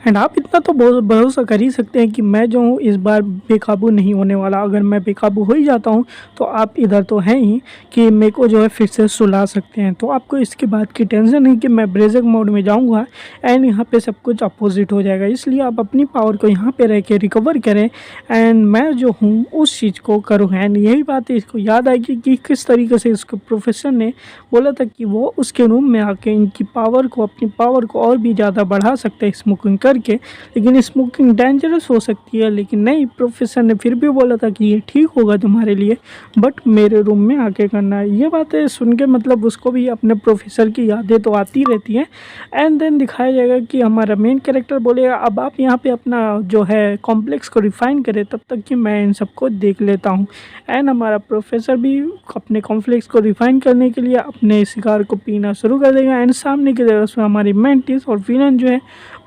एंड आप इतना तो भरोसा कर ही सकते हैं कि मैं जो हूँ इस बार बेकाबू नहीं होने वाला। अगर मैं बेकाबू हो ही जाता हूँ तो आप इधर तो हैं ही कि मेरे को जो है फिर से सुला सकते हैं। तो आपको इसके बात की टेंशन नहीं कि मैं ब्रेजक मोड में जाऊँगा एंड यहाँ पे सब कुछ अपोजिट हो जाएगा, इसलिए आप अपनी पावर को यहाँ पे रह के रिकवर करें एंड मैं जो हूँ उस चीज़ को करूँ। एंड यही बात इसको याद आएगी कि किस तरीके से इसके प्रोफेसर ने बोला था कि वो उसके रूम में आके इनकी पावर को, अपनी पावर को और भी ज़्यादा बढ़ा सकते हैं स्मोकिंग करके, लेकिन स्मोकिंग डेंजरस हो सकती है। लेकिन नहीं, प्रोफेसर ने फिर भी बोला था कि ये ठीक होगा तुम्हारे लिए, बट मेरे रूम में आके करना है। ये बातें सुन के मतलब उसको भी अपने प्रोफेसर की यादें तो आती रहती हैं। एंड देन दिखाया जाएगा कि हमारा मेन कैरेक्टर बोलेगा अब आप यहाँ पे अपना जो है कॉम्प्लेक्स को रिफाइन करें तब तक कि मैं इन सबको देख लेता हूँ। एंड हमारा प्रोफेसर भी अपने कॉम्प्लेक्स को रिफाइन करने के लिए अपने शिकार को पीना शुरू कर देगा। एंड सामने की तरफ से हमारी मेंटिस और विलन जो है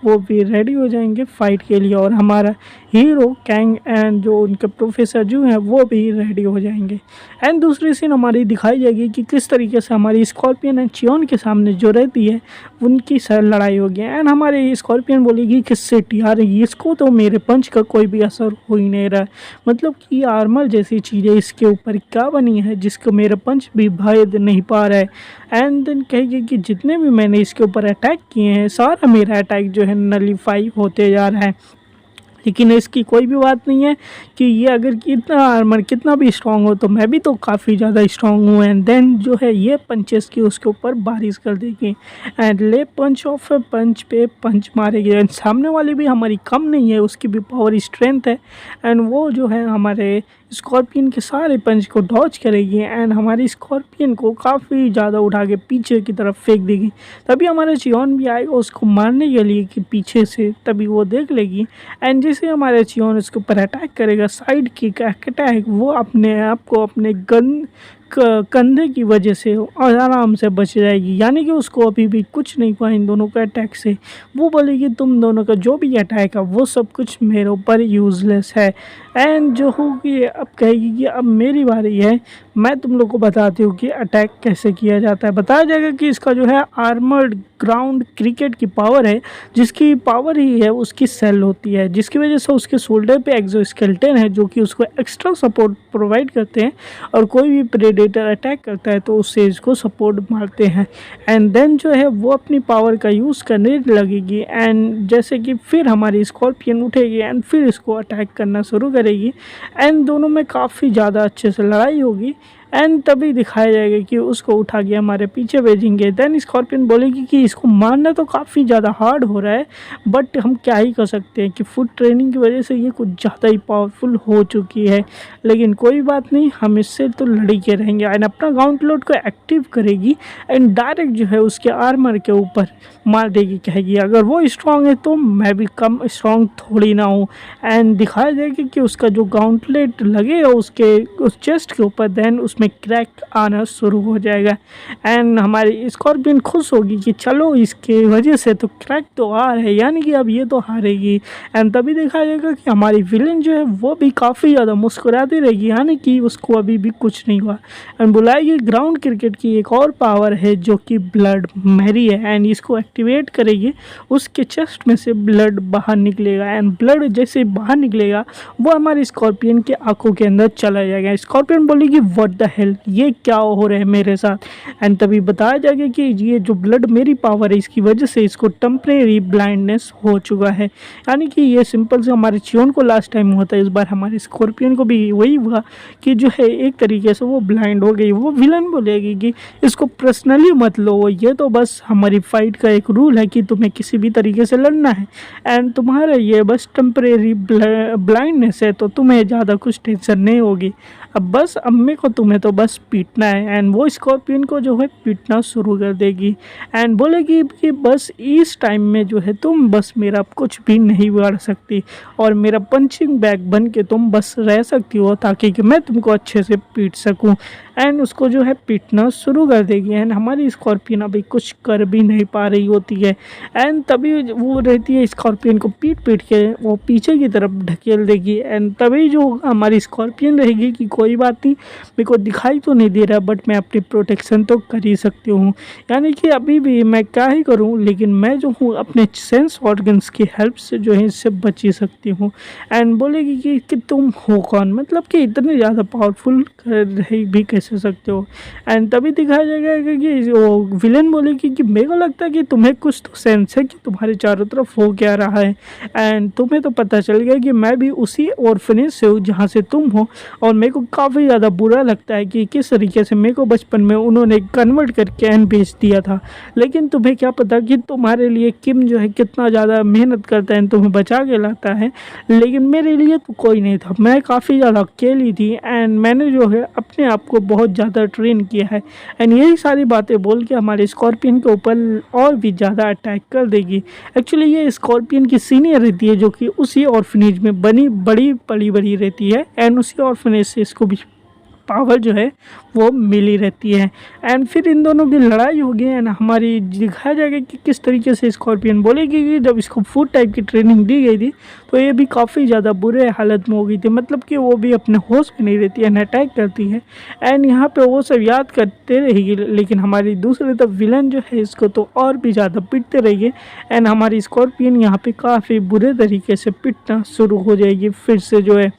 वो भी रेडी हो जाएंगे फाइट के लिए, और हमारा हीरो कैंग एंड जो उनके प्रोफेसर जो हैं वो भी रेडी हो जाएंगे। एंड दूसरी सीन हमारी दिखाई जाएगी कि किस तरीके से हमारी स्कॉर्पियन एंड चियोन के सामने जो रहती है उनकी सर लड़ाई होगी। एंड हमारी स्कॉर्पियन बोलेगी किससे यार इसको तो मेरे पंच का कोई भी असर हो ही नहीं रहा, मतलब कि आर्मर जैसी चीज़ें इसके ऊपर क्या बनी है जिसको मेरा पंच भी भेद नहीं पा रहा है। एंड देन कहेगी कि जितने भी मैंने इसके ऊपर अटैक किए हैं सारा मेरा अटैक जो है नलीफाई होते जा रहा है, लेकिन इसकी कोई भी बात नहीं है कि ये अगर कितना आर्मर कितना भी स्ट्रॉन्ग हो तो मैं भी तो काफ़ी ज़्यादा स्ट्रॉन्ग हूँ। एंड देन जो है ये पंचेस की उसके ऊपर बारिश कर देगी एंड ले पंच ऑफ पंच पे पंच मारेगी। एंड सामने वाली भी हमारी कम नहीं है, उसकी भी पावर स्ट्रेंथ है एंड वो जो है हमारे स्कॉर्पियन के सारे पंच को डॉज करेगी एंड हमारी स्कॉर्पियन को काफ़ी ज़्यादा उठा के पीछे की तरफ फेंक देगी। तभी हमारा चियोन भी आएगा उसको मारने के लिए कि पीछे से, तभी वो देख लेगी एंड जैसे हमारे चियोन उसके ऊपर अटैक करेगा साइड किक अटैक, वो अपने आप को अपने गन कंधे की वजह से आराम से बच जाएगी, यानी कि उसको अभी भी कुछ नहीं हुआ इन दोनों के अटैक से। वो बोलेगी तुम दोनों का जो भी अटैक है वो सब कुछ मेरे ऊपर यूज़लेस है। एंड जो होगी अब कहेगी कि अब मेरी बारी है, मैं तुम लोग को बताती हूँ कि अटैक कैसे किया जाता है। बताया जाएगा कि इसका जो है आर्मर्ड ग्राउंड क्रिकेट की पावर है, जिसकी पावर ही है उसकी सेल होती है, जिसकी वजह से उसके शोल्डर पे एक्सोस्केलेटन है जो कि उसको एक्स्ट्रा सपोर्ट प्रोवाइड करते हैं, और कोई भी प्रेडेटर अटैक करता है तो उससे इसको सपोर्ट मारते हैं। एंड देन जो है वो अपनी पावर का यूज़ करने लगेगी एंड जैसे कि फिर हमारी स्कॉर्पियन उठेगी एंड फिर इसको अटैक करना शुरू करेगी एंड दोनों में काफ़ी ज़्यादा अच्छे से लड़ाई होगी। एंड तभी दिखाया जाएगा कि उसको उठा के हमारे पीछे भेजेंगे। देन स्कॉर्पियन बोलेगी कि इसको मारना तो काफ़ी ज़्यादा हार्ड हो रहा है, बट हम क्या ही कर सकते हैं कि फुट ट्रेनिंग की वजह से ये कुछ ज़्यादा ही पावरफुल हो चुकी है। लेकिन कोई बात नहीं, हम इससे तो लड़ी के रहेंगे। एंड अपना गाउंटलेट को एक्टिव करेगी एंड डायरेक्ट जो है उसके आर्मर के ऊपर मार देगी। कहेगी अगर वो स्ट्रांग है तो मैं भी कम स्ट्रांग थोड़ी ना हूँ। एंड दिखाया जाएगा कि उसका जो गाउंटलेट लगेगा उसके उस चेस्ट के ऊपर, देन उसमें क्रैक आना शुरू हो जाएगा। एंड हमारी स्कॉर्पियन खुश होगी कि चलो इसके वजह से तो क्रैक तो आ रहा है, यानी कि अब ये तो हारेगी। एंड तभी देखा जाएगा कि हमारी विलन जो है वो भी काफ़ी ज़्यादा मुस्कुराती रहेगी, यानी कि उसको अभी भी कुछ नहीं हुआ। एंड बुलाएगी ग्राउंड क्रिकेट की एक और पावर है जो कि ब्लड मैरी है। एंड इसको एक्टिवेट करेगी, उसके चेस्ट में से ब्लड बाहर निकलेगा। एंड ब्लड जैसे बाहर निकलेगा वो हमारे स्कॉर्पियन के आंखों के अंदर चला जाएगा। स्कॉर्पियन बोलेगी व्हाट द हेल, ये क्या हो रहा है मेरे साथ। एंड तभी बताया जाएगा कि ये जो ब्लड मेरी पावर है इसकी वजह से इसको टेम्परेरी ब्लाइंडनेस हो चुका है। यानी कि ये सिंपल से हमारे चियोन को लास्ट टाइम होता है, इस बार हमारे स्कॉर्पियन को भी वही हुआ कि जो है एक तरीके से वो ब्लाइंड हो गई। वो विलन बोलेगी कि इसको पर्सनली मत लो, ये तो बस हमारी फाइट का एक रूल है कि तुम्हें किसी भी तरीके से लड़ना है। एंड तुम्हारा ये बस टेम्परेरी ब्लाइंडनेस है, तो तुम्हें ज़्यादा कुछ टेंशन नहीं होगी। अब बस अम्मी को तुम्हें तो बस पीटना है। एंड वो स्कॉर्पियन को जो है पीटना शुरू कर देगी एंड बोलेगी कि बस इस टाइम में जो है तुम बस मेरा कुछ भी नहीं बिगाड़ सकती और मेरा पंचिंग बैग बन के तुम बस रह सकती हो, ताकि कि मैं तुमको अच्छे से पीट सकूं। एंड उसको जो है पीटना शुरू कर देगी। एंड हमारी स्कॉर्पियन अभी कुछ कर भी नहीं पा रही होती है। एंड तभी वो रहती है स्कॉर्पियन को पीट पीट के वो पीछे की तरफ ढकेल देगी। एंड तभी जो हमारी स्कॉर्पियन रहेगी कि कोई बात नहीं, मेरे को दिखाई तो नहीं दे रहा बट मैं अपनी प्रोटेक्शन तो कर ही सकती हूँ, यानी कि अभी भी मैं क्या ही करूँ, लेकिन मैं जो हूँ अपने सेंस ऑर्गन्स की हेल्प से जो है इससे बच ही सकती हूँ। एंड बोलेगी कि तुम हो कौन, मतलब कि इतने ज़्यादा पावरफुल रह भी कैसे सकते हो। एंड तभी दिखाया जाएगा कि वो विलन बोलेगी कि मेरे को लगता है कि तुम्हें कुछ तो सेंस है कि तुम्हारे चारों तरफ हो क्या रहा है। एंड तुम्हें तो पता चल गया कि मैं भी उसी ऑर्फनेज से हूँ जहाँ से तुम हो, और मेरे को काफ़ी ज़्यादा बुरा लगता है कि किस तरीके से मेरे को बचपन में उन्होंने कन्वर्ट करके एंड बेच दिया था। लेकिन तुम्हें क्या पता कि तुम्हारे लिए किम जो है कितना ज़्यादा मेहनत करता है, तुम्हें बचा के लाता है, लेकिन मेरे लिए तो कोई नहीं था। मैं काफ़ी ज़्यादा अकेली थी एंड मैंने जो है अपने आप को बहुत ज़्यादा ट्रेन किया है। एंड यही सारी बातें बोल के हमारे स्कॉर्पियन के ऊपर और भी ज़्यादा अटैक कर देगी। एक्चुअली ये स्कॉर्पियन की सीनियर रहती है जो कि उसी ऑर्फनेज में बड़ी बड़ी रहती है। एंड उसी ऑर्फनेज से इसको भी पावर जो है वो मिली रहती है। एंड फिर इन दोनों की लड़ाई होगी। एंड हमारी दिखाया जाएगा कि किस तरीके से स्कॉर्पियन बोलेगी कि जब इसको फूड टाइप की ट्रेनिंग दी गई थी तो ये भी काफ़ी ज़्यादा बुरे हालत में हो गई थी, मतलब कि वो भी अपने होश में नहीं रहती एंड अटैक करती है। एंड यहाँ पे वो सब याद करते रहेगी, लेकिन हमारी दूसरी तरफ विलन जो है इसको तो और भी ज़्यादा पिटते रहेगी। एंड हमारी स्कॉर्पियन यहाँ पे काफ़ी बुरे तरीके से पिटना शुरू हो जाएगी फिर से जो है।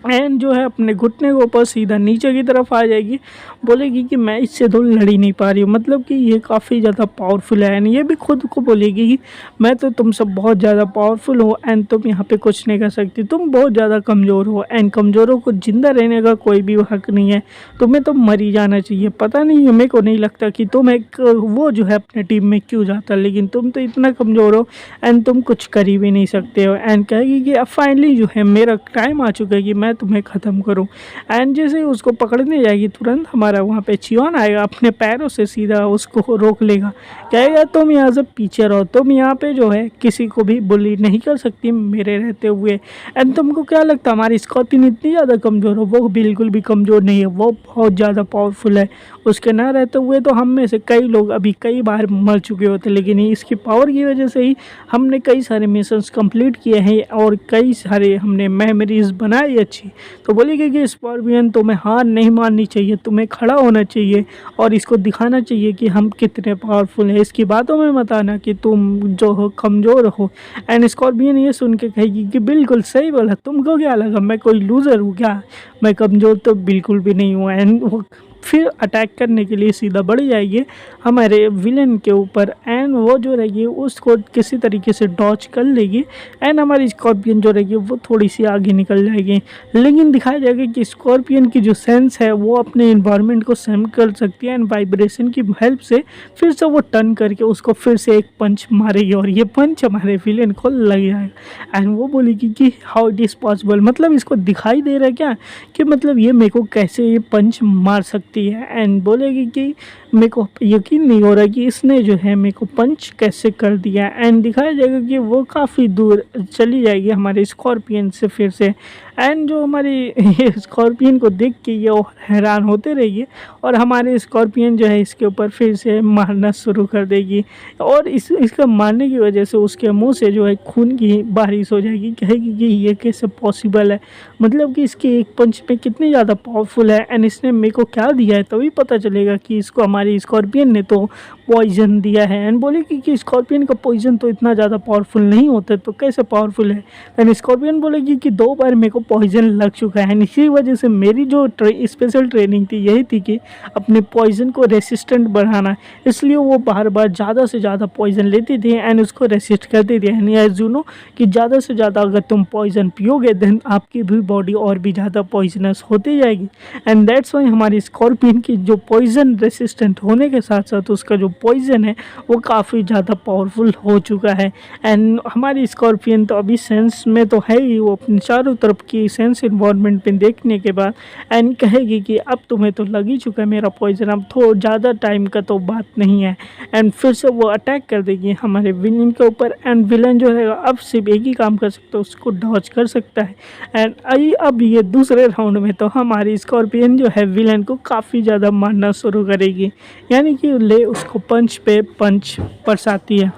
एंड जो है अपने घुटने के ऊपर सीधा नीचे की तरफ आ जाएगी, बोलेगी कि मैं इससे तो लड़ ही नहीं पा रही हूँ, मतलब कि ये काफ़ी ज़्यादा पावरफुल है। एंड ये भी खुद को बोलेगी कि मैं तो तुम सब बहुत ज़्यादा पावरफुल हो एंड तुम यहाँ पे कुछ नहीं कर सकती, तुम बहुत ज़्यादा कमज़ोर हो एंड कमज़ोरों को ज़िंदा रहने का कोई भी हक नहीं है, तुम्हें तो मर ही जाना चाहिए। पता नहीं मेरे को नहीं लगता कि तुम एक वो जो है अपने टीम में क्यों जाता, लेकिन तुम तो इतना कमज़ोर हो एंड तुम कुछ कर ही भी नहीं सकते हो। एंड कहेगी कि अब फाइनली जो है मेरा टाइम आ चुका है कि मैं तुम्हें ख़त्म करूं। एंड जैसे ही उसको पकड़ने जाएगी तुरंत हमारा वहाँ पे चियोन आएगा, अपने पैरों से सीधा उसको रोक लेगा, कहेगा तुम यहाँ से पीछे रहो, तुम यहाँ पे जो है किसी को भी बुली नहीं कर सकती मेरे रहते हुए। एंड तुमको क्या लगता है हमारी स्कॉर्पियन इतनी ज़्यादा कमज़ोर हो? वो बिल्कुल भी कमज़ोर नहीं है, वो बहुत ज़्यादा पावरफुल है। उसके ना रहते हुए तो हम में से कई लोग अभी कई बार मर चुके होते, लेकिन इसकी पावर की वजह से ही हमने कई सारे मिशंस कंप्लीट किए हैं और कई सारे हमने मेमोरीज बनाई अच्छी। तो बोलेगी कि स्कॉर्पियन तुम्हें हार नहीं माननी चाहिए, तुम्हें खड़ा होना चाहिए और इसको दिखाना चाहिए कि हम कितने पावरफुल हैं। इसकी बातों में मत आना कि तुम जो हो कमज़ोर हो। एंड स्कॉर्पियन ये सुन के कहेगी कि बिल्कुल सही बोला, तुमको क्या लगा मैं कोई लूज़र हूँ क्या, मैं कमज़ोर तो बिल्कुल भी नहीं हूँ। एंड वो फिर अटैक करने के लिए सीधा बढ़ जाएगी हमारे विलन के ऊपर एंड वो जो रहेगी उसको किसी तरीके से डॉच कर लेगी एंड हमारी स्कॉर्पियन जो रहेगी वो थोड़ी सी आगे निकल जाएगी। लेकिन दिखाया जाएगा कि स्कॉर्पियन की जो सेंस है वो अपने इन्वायरमेंट को सेंस कर सकती है एंड वाइब्रेशन की हेल्प से फिर से वो टर्न करके उसको फिर से एक पंच मारेगी और ये पंच हमारे विलेन को लग जाएगा एंड वो बोलेगी कि हाउ इट इज़ पॉसिबल, मतलब इसको दिखाई दे रहा है क्या कि मतलब ये मेरे को कैसे ये पंच मार सकती है एंड बोलेगी कि मेरे को यकीन नहीं हो रहा कि इसने जो है मेरे को पंच कैसे कर दिया एंड दिखाया जाएगा कि वो काफ़ी दूर चली जाएगी हमारे स्कॉर्पियन से फिर से एंड जो हमारी स्कॉर्पियन को देख के ये हैरान होते रहेगी और हमारे स्कॉर्पियन जो है इसके ऊपर फिर से मारना शुरू कर देगी और इसका मारने की वजह से उसके मुंह से जो है खून की बारिश हो जाएगी। कहेगी कि ये कैसे पॉसिबल है, मतलब कि इसके एक पंच में कितनी ज़्यादा पावरफुल है एंड इसने मेरे को क्या दिया है, तभी पता चलेगा कि इसको हमारी स्कॉर्पियन ने तो पॉइजन दिया है एंड बोलेगी कि स्कॉर्पियन का पॉइजन तो इतना ज़्यादा पावरफुल नहीं होता तो कैसे पावरफुल है। एंड स्कॉर्पियन बोलेगी कि 2 बार मेरे को पॉइजन लग चुका है, इसी वजह से मेरी जो स्पेशल ट्रेनिंग थी यही थी कि अपने पॉइजन को रेसिस्टेंट बढ़ाना, इसलिए वो बार बार ज़्यादा से ज़्यादा पॉइजन लेती थी एंड उसको रेसिस्ट करती थी। एंड एज यू नो कि ज़्यादा से ज़्यादा अगर तुम पॉइजन पियोगे देन आपकी भी बॉडी और भी ज़्यादा पॉइजनस होती जाएगी एंड दैट्स वाई हमारी स्कॉर्पियन की जो पॉइजन रेसिस्टेंट होने के साथ साथ उसका जो पॉइजन है वो काफ़ी ज़्यादा पावरफुल हो चुका है। एंड हमारी स्कॉर्पियन तो अभी सेंस में तो है ही, वो अपने चारों तरफ की सेंस इन्वायरमेंट पे देखने के बाद एंड कहेगी कि अब तुम्हें तो लग ही चुका है मेरा पॉइजन, अब थोड़ा ज़्यादा टाइम का तो बात नहीं है एंड फिर से वो अटैक कर देगी हमारे विलन के ऊपर एंड विलन जो है अब सिर्फ एक ही काम कर सकता है, उसको डॉज कर सकता है एंड अब ये दूसरे राउंड में तो हमारी स्कॉर्पियन जो है विलन को काफ़ी ज़्यादा मारना शुरू करेगी, यानी कि ले उसको पंच पे पंच बरसाती है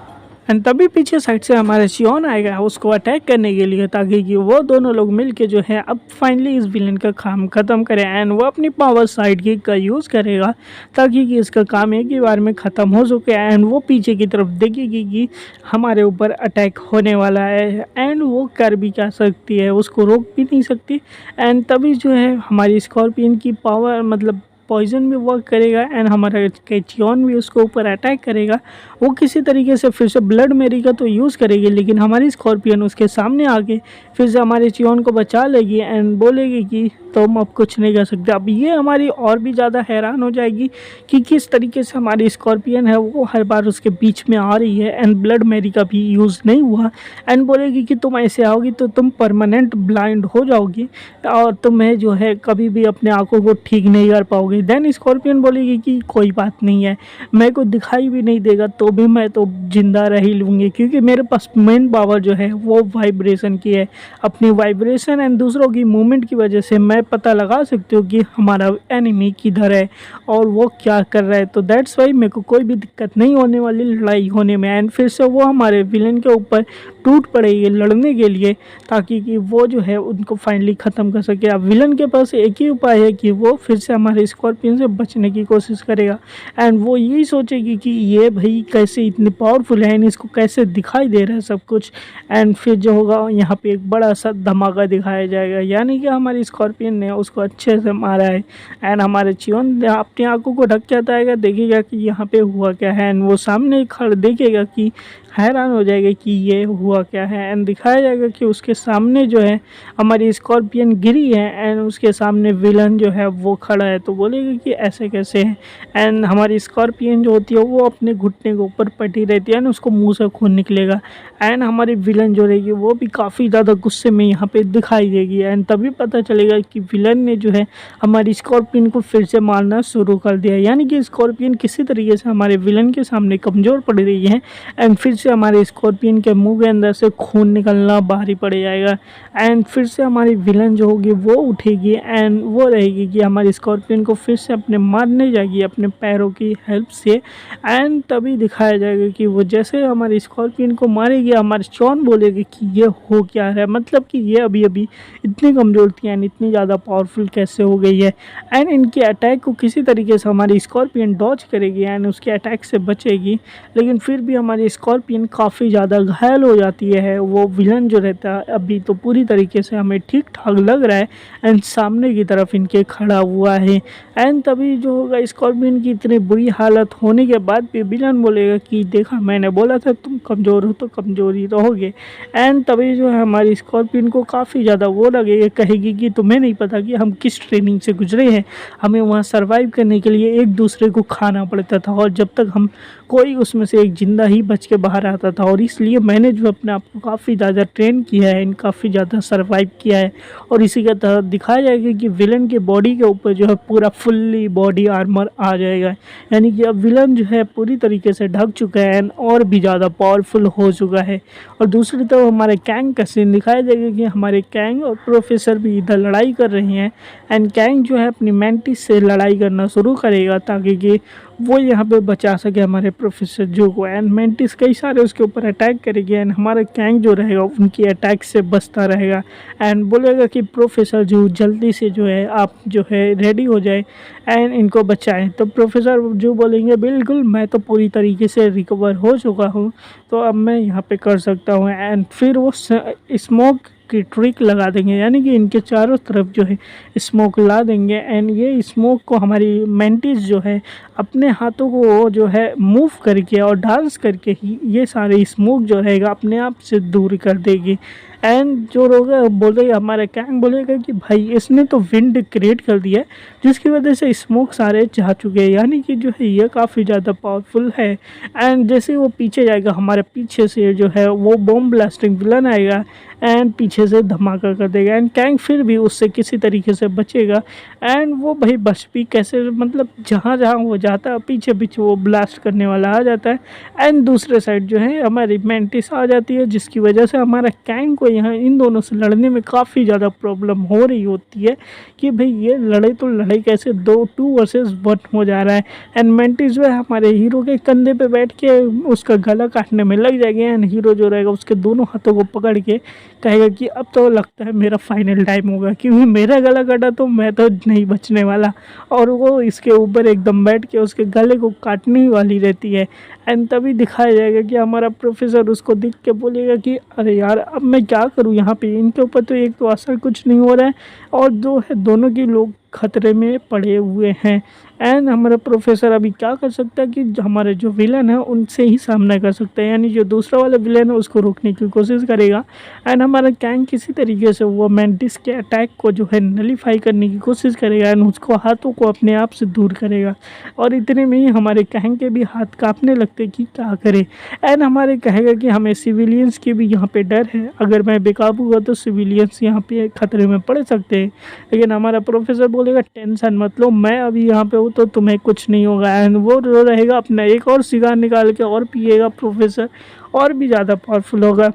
एंड तभी पीछे साइड से हमारा चियोन आएगा उसको अटैक करने के लिए ताकि कि वो दोनों लोग मिलके जो है अब फाइनली इस विलन का काम ख़त्म करें एंड वो अपनी पावर साइड किक का यूज़ करेगा ताकि कि इसका काम एक ही बार में ख़त्म हो सके एंड वो पीछे की तरफ देखेगी कि हमारे ऊपर अटैक होने वाला है एंड वो कर भी क्या सकती है, उसको रोक भी नहीं सकती एंड तभी जो है हमारी स्कॉर्पियन की पावर मतलब पॉइजन भी वर्क करेगा एंड हमारा चियोन भी उसको ऊपर अटैक करेगा। वो किसी तरीके से फिर से ब्लड मेरी का तो यूज़ करेगी लेकिन हमारी स्कॉर्पियन उसके सामने आके फिर से हमारे चियोन को बचा लेगी एंड बोलेगी कि तुम अब कुछ नहीं कर सकते। अब ये हमारी और भी ज़्यादा हैरान हो जाएगी कि किस तरीके से हमारी स्कॉर्पियन है वो हर बार उसके बीच में आ रही है एंड ब्लड मेरी का भी यूज़ नहीं हुआ एंड बोलेगी कि तुम ऐसे आओगी तो तुम परमानेंट ब्लाइंड हो जाओगी और तुम्हें जो है कभी भी अपने आँखों को ठीक नहीं कर पाओगे। देन स्कॉर्पियन बोलेगी कि कोई बात नहीं है, मेरे को दिखाई भी नहीं देगा तो भी मैं तो जिंदा रह ही लूँगी क्योंकि मेरे पास मेन पावर जो है वो वाइब्रेशन की है। अपनी वाइब्रेशन एंड दूसरों की मूवमेंट की वजह से मैं पता लगा सकती हूँ कि हमारा एनिमी किधर है और वो क्या कर रहा है, तो दैट्स वाई मेरे को कोई भी दिक्कत नहीं होने वाली लड़ाई होने में। एंड फिर से वो हमारे विलन के ऊपर टूट पड़ेगी लड़ने के लिए ताकि कि वो जो है उनको फाइनली ख़त्म कर सके। अब विलन के पास एक ही उपाय है कि वो फिर से हमारे स्कॉर्पियन से बचने की कोशिश करेगा एंड वो यही सोचेगी कि ये भाई कैसे इतने पावरफुल है एंड इसको कैसे दिखाई दे रहा है सब कुछ एंड फिर जो होगा यहाँ पे एक बड़ा सा धमाका दिखाया जाएगा, यानी कि हमारी स्कॉर्पियन ने उसको अच्छे से मारा है एंड हमारे चियोन अपनी आंखों को ढक जाता है, देखेगा कि यहाँ पे हुआ क्या है एंड वो सामने खड़ देखेगा कि हैरान हो जाएगा कि ये हुआ क्या है एंड दिखाया जाएगा कि उसके सामने जो है हमारी स्कॉर्पियन गिरी है एंड उसके सामने विलन जो है वो खड़ा है, तो बोलेगा कि ऐसे कैसे है एंड हमारी स्कॉर्पियन जो होती है वो अपने घुटने के ऊपर पटी रहती है एंड उसको मुंह से खून निकलेगा एंड हमारी विलन जो रहेगी वो भी काफ़ी ज़्यादा गुस्से में यहाँ पे दिखाई देगी एंड तभी पता चलेगा कि विलन ने जो है हमारी स्कॉर्पियन को फिर से मारना शुरू कर दिया, यानी कि स्कॉर्पियन किसी तरीके से हमारे विलन के सामने कमज़ोर पड़ रही है एंड फिर से हमारे स्कॉर्पियन के मुंह के अंदर से खून निकलना भारी पड़ जाएगा एंड फिर से हमारी विलन जो होगी वो उठेगी एंड वो रहेगी कि हमारी स्कॉर्पियन को फिर से अपने मारने जाएगी अपने पैरों की हेल्प से एंड तभी दिखाया जाएगा कि वो जैसे हमारी स्कॉर्पियन को मारेगी हमारे चियोन बोलेगी कि ये हो क्या रहा है, मतलब कि ये अभी अभी इतनी कमज़ोर थी एंड इतनी ज़्यादा ज़्यादा पावरफुल कैसे हो गई है। एंड इनके अटैक को किसी तरीके से हमारी स्कॉर्पियन डॉज करेगी एंड उसके अटैक से बचेगी, लेकिन फिर भी हमारी स्कॉर्पियन काफ़ी ज़्यादा घायल हो जाती है। वो विलन जो रहता है अभी तो पूरी तरीके से हमें ठीक ठाक लग रहा है एंड सामने की तरफ इनके खड़ा हुआ है। एंड तभी जो होगा स्कॉर्पियन की इतनी बुरी हालत होने के बाद भी विलन बोलेगा कि देखा मैंने बोला था तुम कमज़ोर हो तो कमज़ोर ही रहोगे। एंड तभी जो है हमारी स्कॉर्पियन को काफ़ी ज़्यादा वो लगेगा, कहेगी कि तुम्हें नहीं पता कि हम किस ट्रेनिंग से गुजरे हैं, हमें वहाँ सरवाइव करने के लिए एक दूसरे को खाना पड़ता था और जब तक हम कोई उसमें से एक ज़िंदा ही बच के बाहर आता था, और इसलिए मैंने जो अपने आप को काफ़ी ज़्यादा ट्रेन किया है एंड काफ़ी ज़्यादा सरवाइव किया है। और इसी के तहत दिखाया जाएगा कि विलन के बॉडी के ऊपर जो है पूरा फुल्ली बॉडी आर्मर आ जाएगा, यानी कि अब विलन जो है पूरी तरीके से ढक चुका है एंड और भी ज़्यादा पावरफुल हो चुका है। और दूसरी तरफ हमारे कैंग का सीन दिखाया जाएगा कि हमारे कैंग और प्रोफेसर भी इधर लड़ाई कर रहे हैं एंड कैंग जो है अपनी मेंटिस से लड़ाई करना शुरू करेगा ताकि कि वो यहाँ पे बचा सके हमारे प्रोफेसर जो को। एंड मेंटिस कई सारे उसके ऊपर अटैक करेगी एंड हमारा कैंग जो रहेगा उनकी अटैक से बचता रहेगा एंड बोलेगा कि प्रोफेसर जो जल्दी से जो है आप जो है रेडी हो जाए एंड इनको बचाएं। तो प्रोफेसर जो बोलेंगे बिल्कुल मैं तो पूरी तरीके से रिकवर हो चुका हूँ, तो अब मैं यहाँ पे कर सकता हूँ। एंड फिर वो स्मोक की ट्रिक लगा देंगे, यानी कि इनके चारों तरफ जो है स्मोक ला देंगे एंड ये स्मोक को हमारी मेंटिस जो है अपने हाथों को जो है मूव करके और डांस करके ही ये सारे स्मोक जो रहेगा अपने आप से दूर कर देगी। एंड जो होगा बोलेगा हमारा कैंग बोलेगा कि भाई इसने तो विंड क्रिएट कर दिया है जिसकी वजह से स्मोक सारे जा चुके हैं, यानी कि जो है ये काफ़ी ज़्यादा पावरफुल है। एंड जैसे वो पीछे जाएगा हमारे पीछे से जो है वो बॉम्ब ब्लास्टिंग विलन आएगा एंड पीछे से धमाका कर देगा एंड कैंग फिर भी उससे किसी तरीके से बचेगा। एंड वो भाई बच भी कैसे, मतलब जहाँ जहाँ वो जाता है पीछे पीछे वो ब्लास्ट करने वाला आ जाता है एंड दूसरे साइड जो है हमारी मेंटिस आ जाती है, जिसकी वजह से हमारा कैंग को यहाँ इन दोनों से लड़ने में काफ़ी ज़्यादा प्रॉब्लम हो रही होती है कि भाई ये लड़ाई तो लड़ाई कैसे 2 वर्सेस 1 हो जा रहा है। एंड मेंटिस जो है हमारे हीरो के कंधे पे बैठ के उसका गला काटने में लग जाएगी एंड हीरो जो रहेगा उसके दोनों हाथों को पकड़ के कहेगा कि अब तो लगता है मेरा फाइनल टाइम होगा, क्योंकि मेरा गला कटा तो मैं तो नहीं बचने वाला। और वो इसके ऊपर एकदम बैठ के उसके गले को काटने ही वाली रहती है। एंड तभी दिखाया जाएगा कि हमारा प्रोफेसर उसको देख के बोलेगा कि अरे यार अब मैं क्या करूँ, यहाँ पे इनके ऊपर तो एक तो असर कुछ नहीं हो रहा है और जो है दोनों के लोग खतरे में पड़े हुए हैं। एंड हमारा प्रोफेसर अभी क्या कर सकता है कि हमारे जो विलन है उनसे ही सामना कर सकता है, यानी जो दूसरा वाला विलन है उसको रोकने की कोशिश करेगा एंड हमारा कैंग किसी तरीके से वो मेंटिस के अटैक को जो है नलीफाई करने की कोशिश करेगा एंड उसको हाथों को अपने आप से दूर करेगा। और इतने में ही हमारे कैंग के भी हाथ कांपने लगते कि क्या करे। एंड हमारे कहेगा कि हमें सिविलियंस के भी यहाँ पे डर है, अगर मैं बेकाबू हुआ तो सिविलियंस यहाँ पे खतरे में पड़ सकते हैं। लेकिन हमारा प्रोफेसर बोलेगा टेंशन मत लो, मैं अभी यहाँ पे हूँ तो तुम्हें कुछ नहीं होगा। एंड वो जो रहेगा अपना एक और सिगार निकाल के और पिएगा प्रोफेसर, और भी ज़्यादा पावरफुल होगा।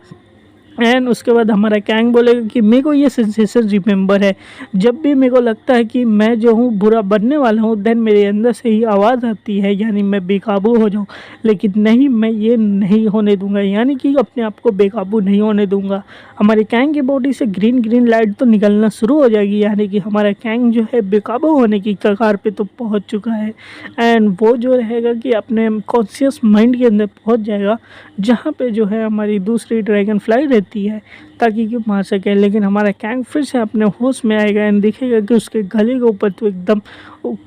एंड उसके बाद हमारा कैंग बोलेगा कि मेरे को ये सेंसेशन रिमेंबर है, जब भी मेरे को लगता है कि मैं जो हूँ बुरा बनने वाला हूँ देन मेरे अंदर से ही आवाज़ आती है, यानी मैं बेकाबू हो जाऊँ। लेकिन नहीं, मैं ये नहीं होने दूंगा, यानी कि अपने आप को बेकाबू नहीं होने दूंगा। हमारे कैंग की बॉडी से ग्रीन ग्रीन लाइट तो निकलना शुरू हो जाएगी, यानी कि हमारा कैंग जो है बेकाबू होने की कगार पे तो पहुँच चुका है। एंड वो जो रहेगा कि अपने कॉन्शियस माइंड के अंदर पहुँच जाएगा जहाँ पे जो है हमारी दूसरी ड्रैगन फ्लाई रहती है ताकि कि मार सके। लेकिन हमारा कैंग फिर से अपने होश में आएगा एंड दिखेगा कि उसके गले के ऊपर तो एकदम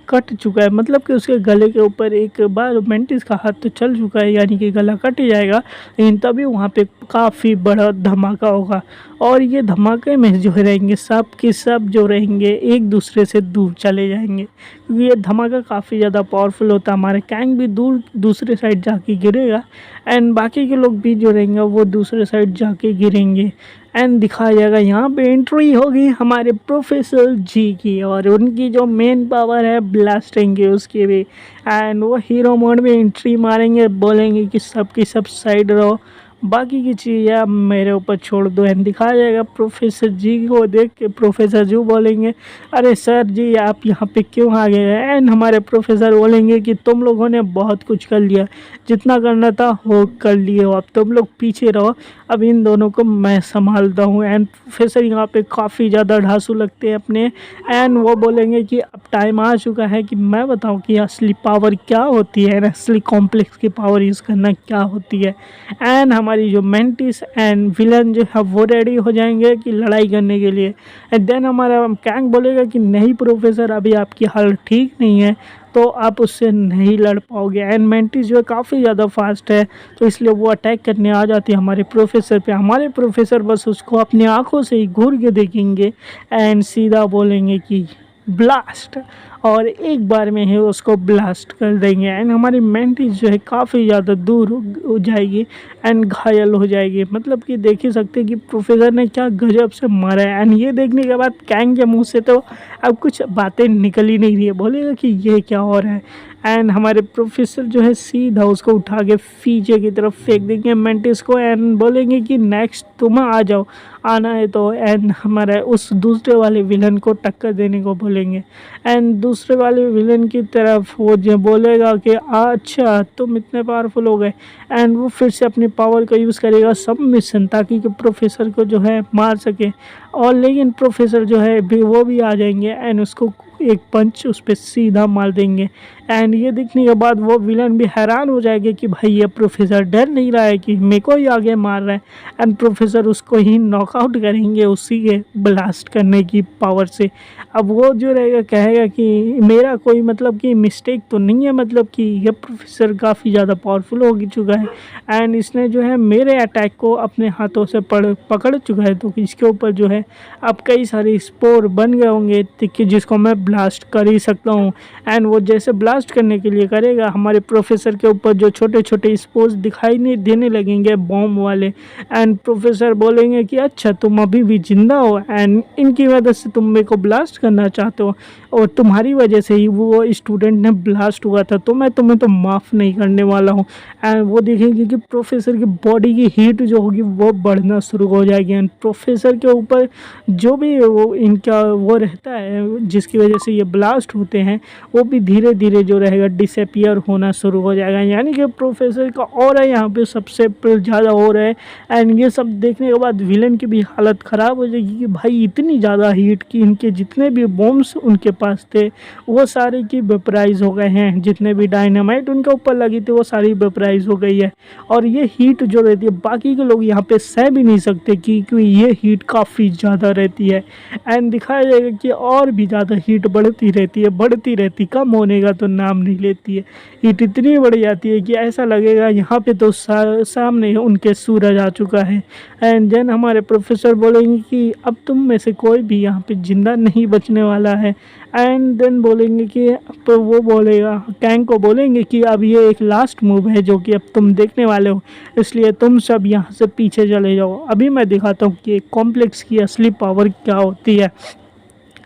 कट चुका है, मतलब कि उसके गले के ऊपर एक बार मेंटिस का हाथ तो चल चुका है, यानी कि गला कट ही जाएगा। लेकिन तभी वहाँ पे काफ़ी बड़ा धमाका होगा और ये धमाके में जो रहेंगे सब के सब जो रहेंगे एक दूसरे से दूर चले जाएंगे, क्योंकि ये धमाका काफ़ी ज़्यादा पावरफुल होता है। हमारे कैंग भी दूर दूसरे साइड जाके गिरेगा एंड बाकी के लोग भी जो रहेंगे वो दूसरे साइड जाके गिरेंगे। एंड दिखाया जाएगा यहाँ पे एंट्री होगी हमारे प्रोफेसर जी की, और उनकी जो मेन पावर है ब्लास्टिंग की उसकी भी। एंड वो हीरो मोड में एंट्री मारेंगे, बोलेंगे कि सब की सब साइड रहो, बाकी की चीज़ें आप मेरे ऊपर छोड़ दो। एंड दिखाया जाएगा प्रोफेसर जी को देख के प्रोफेसर जी बोलेंगे अरे सर जी आप यहाँ पे क्यों आ गए हैं। एंड हमारे प्रोफेसर बोलेंगे कि तुम लोगों ने बहुत कुछ कर लिया, जितना करना था वो कर लिए हो, अब तुम लोग पीछे रहो, अब इन दोनों को मैं संभालता हूँ। एंड प्रोफेसर यहाँ पे काफ़ी ज़्यादा ढांसू लगते हैं अपने। एंड वो बोलेंगे कि अब टाइम आ चुका है कि मैं बताऊँ कि असली पावर क्या होती है, असली कॉम्प्लेक्स की पावर यूज़ करना क्या होती है। एंड हमारी जो मेंटिस एंड विलन जो है वो रेडी हो जाएंगे कि लड़ाई करने के लिए। एंड देन हमारा कैंग बोलेगा कि नहीं प्रोफेसर अभी आपकी हालत ठीक नहीं है, तो आप उससे नहीं लड़ पाओगे। एंड मेंटिस जो है काफ़ी ज़्यादा फास्ट है, तो इसलिए वो अटैक करने आ जाती है हमारे प्रोफेसर पे। हमारे प्रोफेसर बस उसको अपनी आंखों से ही घूर के देखेंगे एंड सीधा बोलेंगे कि ब्लास्ट, और एक बार में ही उसको ब्लास्ट कर देंगे। एंड हमारी मेंटिस जो है काफ़ी ज़्यादा दूर हो जाएगी एंड घायल हो जाएगी। मतलब कि देख ही सकते हैं कि प्रोफेसर ने क्या गजब से मारा है। एंड ये देखने के बाद कैंग के मुंह से तो अब कुछ बातें निकल ही नहीं रही है, बोलेगा कि ये क्या हो रहा है। एंड हमारे प्रोफेसर जो है सीधा उसको उठा के पीछे की तरफ फेंक देंगे मेंटिस को एंड बोलेंगे कि नेक्स्ट तुम आ जाओ, आना है तो। एंड हमारे उस दूसरे वाले विलन को टक्कर देने को बोलेंगे। एंड दूसरे वाले विलन की तरफ वो जो बोलेगा कि अच्छा तुम इतने पावरफुल हो गए। एंड वो फिर से अपनी पावर का यूज़ करेगा सबमिशन, ताकि कि प्रोफेसर को जो है मार सके। और लेकिन प्रोफेसर जो है वो भी आ जाएंगे एंड उसको एक पंच उस पर सीधा मार देंगे। एंड ये देखने के बाद वो विलन भी हैरान हो जाएंगे कि भाई ये प्रोफेसर डर नहीं रहा है कि मेरे को ही आगे मार रहा है। एंड प्रोफेसर उसको ही नॉकआउट करेंगे उसी के ब्लास्ट करने की पावर से। अब वो जो रहेगा कहेगा कि मेरा कोई मतलब कि मिस्टेक तो नहीं है, मतलब कि ये प्रोफेसर काफ़ी ज़्यादा पावरफुल हो चुका है एंड इसने जो है मेरे अटैक को अपने हाथों से पकड़ चुका है, तो इसके ऊपर जो है अब कई सारे स्पोर बन गए होंगे कि जिसको मैं ब्लास्ट कर ही सकता हूँ। एंड वो जैसे ब्लास्ट करने के लिए करेगा हमारे प्रोफेसर के ऊपर जो छोटे छोटे स्पोर्स दिखाई नहीं देने लगेंगे बॉम्ब वाले। एंड प्रोफेसर बोलेंगे कि अच्छा तुम अभी भी जिंदा हो एंड इनकी वजह से तुम मेरे को ब्लास्ट करना चाहते हो, और तुम्हारी वजह से ही वो स्टूडेंट ने ब्लास्ट हुआ था, तो मैं तुम्हें तो माफ़ नहीं करने वाला हूँ। एंड वो देखेंगे कि प्रोफेसर की बॉडी की हीट जो होगी वो बढ़ना शुरू हो जाएगी। एंड प्रोफेसर के ऊपर जो भी वो इनका वो रहता है जिसकी वजह से ये ब्लास्ट होते हैं वो भी धीरे धीरे जो रहेगा डिसअपियर होना शुरू हो जाएगा। यानी कि प्रोफेसर का ऑरा यहाँ पे सबसे ज़्यादा हो रहा है। एंड ये सब देखने के बाद विलन की भी हालत ख़राब हो जाएगी कि भाई इतनी ज़्यादा हीट की इनके जितने भी बॉम्ब्स उनके पास थे वो सारे की वेपराइज हो गए हैं, जितने भी डायनामाइट उनके ऊपर लगी थी वो सारी वेपराइज हो गई है। और ये हीट जो रहती है बाकी के लोग यहाँ पे सह भी नहीं सकते क्योंकि ये हीट काफ़ी ज़्यादा रहती है। एंड दिखाया जाएगा कि और भी ज़्यादा हीट बढ़ती रहती है, बढ़ती रहती, कम होने का तो नाम नहीं लेती है। हीट इतनी बढ़ जाती है कि ऐसा लगेगा यहाँ पे तो सामने उनके सूरज आ चुका है। एंड देन हमारे प्रोफेसर बोलेंगे कि अब तुम में से कोई भी यहाँ पे जिंदा नहीं बचने वाला है। एंड देन बोलेंगे कि अब वो बोलेगा कैंग को बोलेंगे कि अब ये एक लास्ट मूव है जो कि अब तुम देखने वाले हो, इसलिए तुम सब यहाँ से पीछे चले जाओ, अभी मैं दिखाता हूँ कि कॉम्प्लेक्स की असली पावर क्या होती है।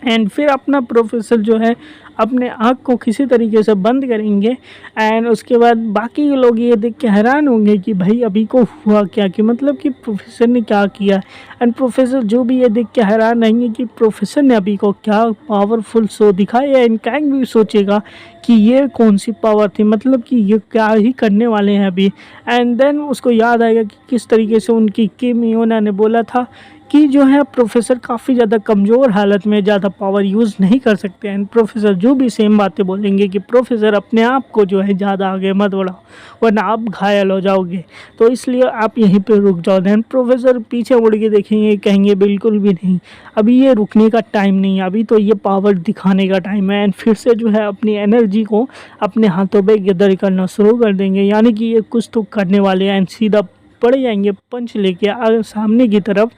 एंड फिर अपना प्रोफेसर जो है अपने आँख को किसी तरीके से बंद करेंगे। एंड उसके बाद बाकी के लोग ये देख के हैरान होंगे कि भाई अभी को हुआ क्या, कि मतलब कि प्रोफेसर ने क्या किया। एंड प्रोफेसर जो भी ये देख के हैरान रहेंगे कि प्रोफेसर ने अभी को क्या पावरफुल शो दिखाया। एंड कैंग भी सोचेगा कि ये कौन सी पावर थी, मतलब कि ये क्या ही करने वाले हैं अभी। एंड देन उसको याद आएगा कि किस तरीके से उनकी किम योना ने बोला था कि जो है प्रोफेसर काफ़ी ज़्यादा कमज़ोर हालत में ज़्यादा पावर यूज़ नहीं कर सकते हैं। प्रोफेसर जो भी सेम बातें बोलेंगे कि प्रोफेसर अपने आप को जो है ज़्यादा आगे मत बढ़ाओ वरना आप घायल हो जाओगे, तो इसलिए आप यहीं पे रुक जाओ। देन प्रोफेसर पीछे मुड़ के देखेंगे, कहेंगे बिल्कुल भी नहीं, अभी ये रुकने का टाइम नहीं है, अभी तो ये पावर दिखाने का टाइम है। एंड फिर से जो है अपनी एनर्जी को अपने हाथों पर गैदर करना शुरू कर देंगे, यानी कि ये कुछ तो करने वाले हैं। एंड सीधा पड़ जाएंगे पंच लेके सामने की तरफ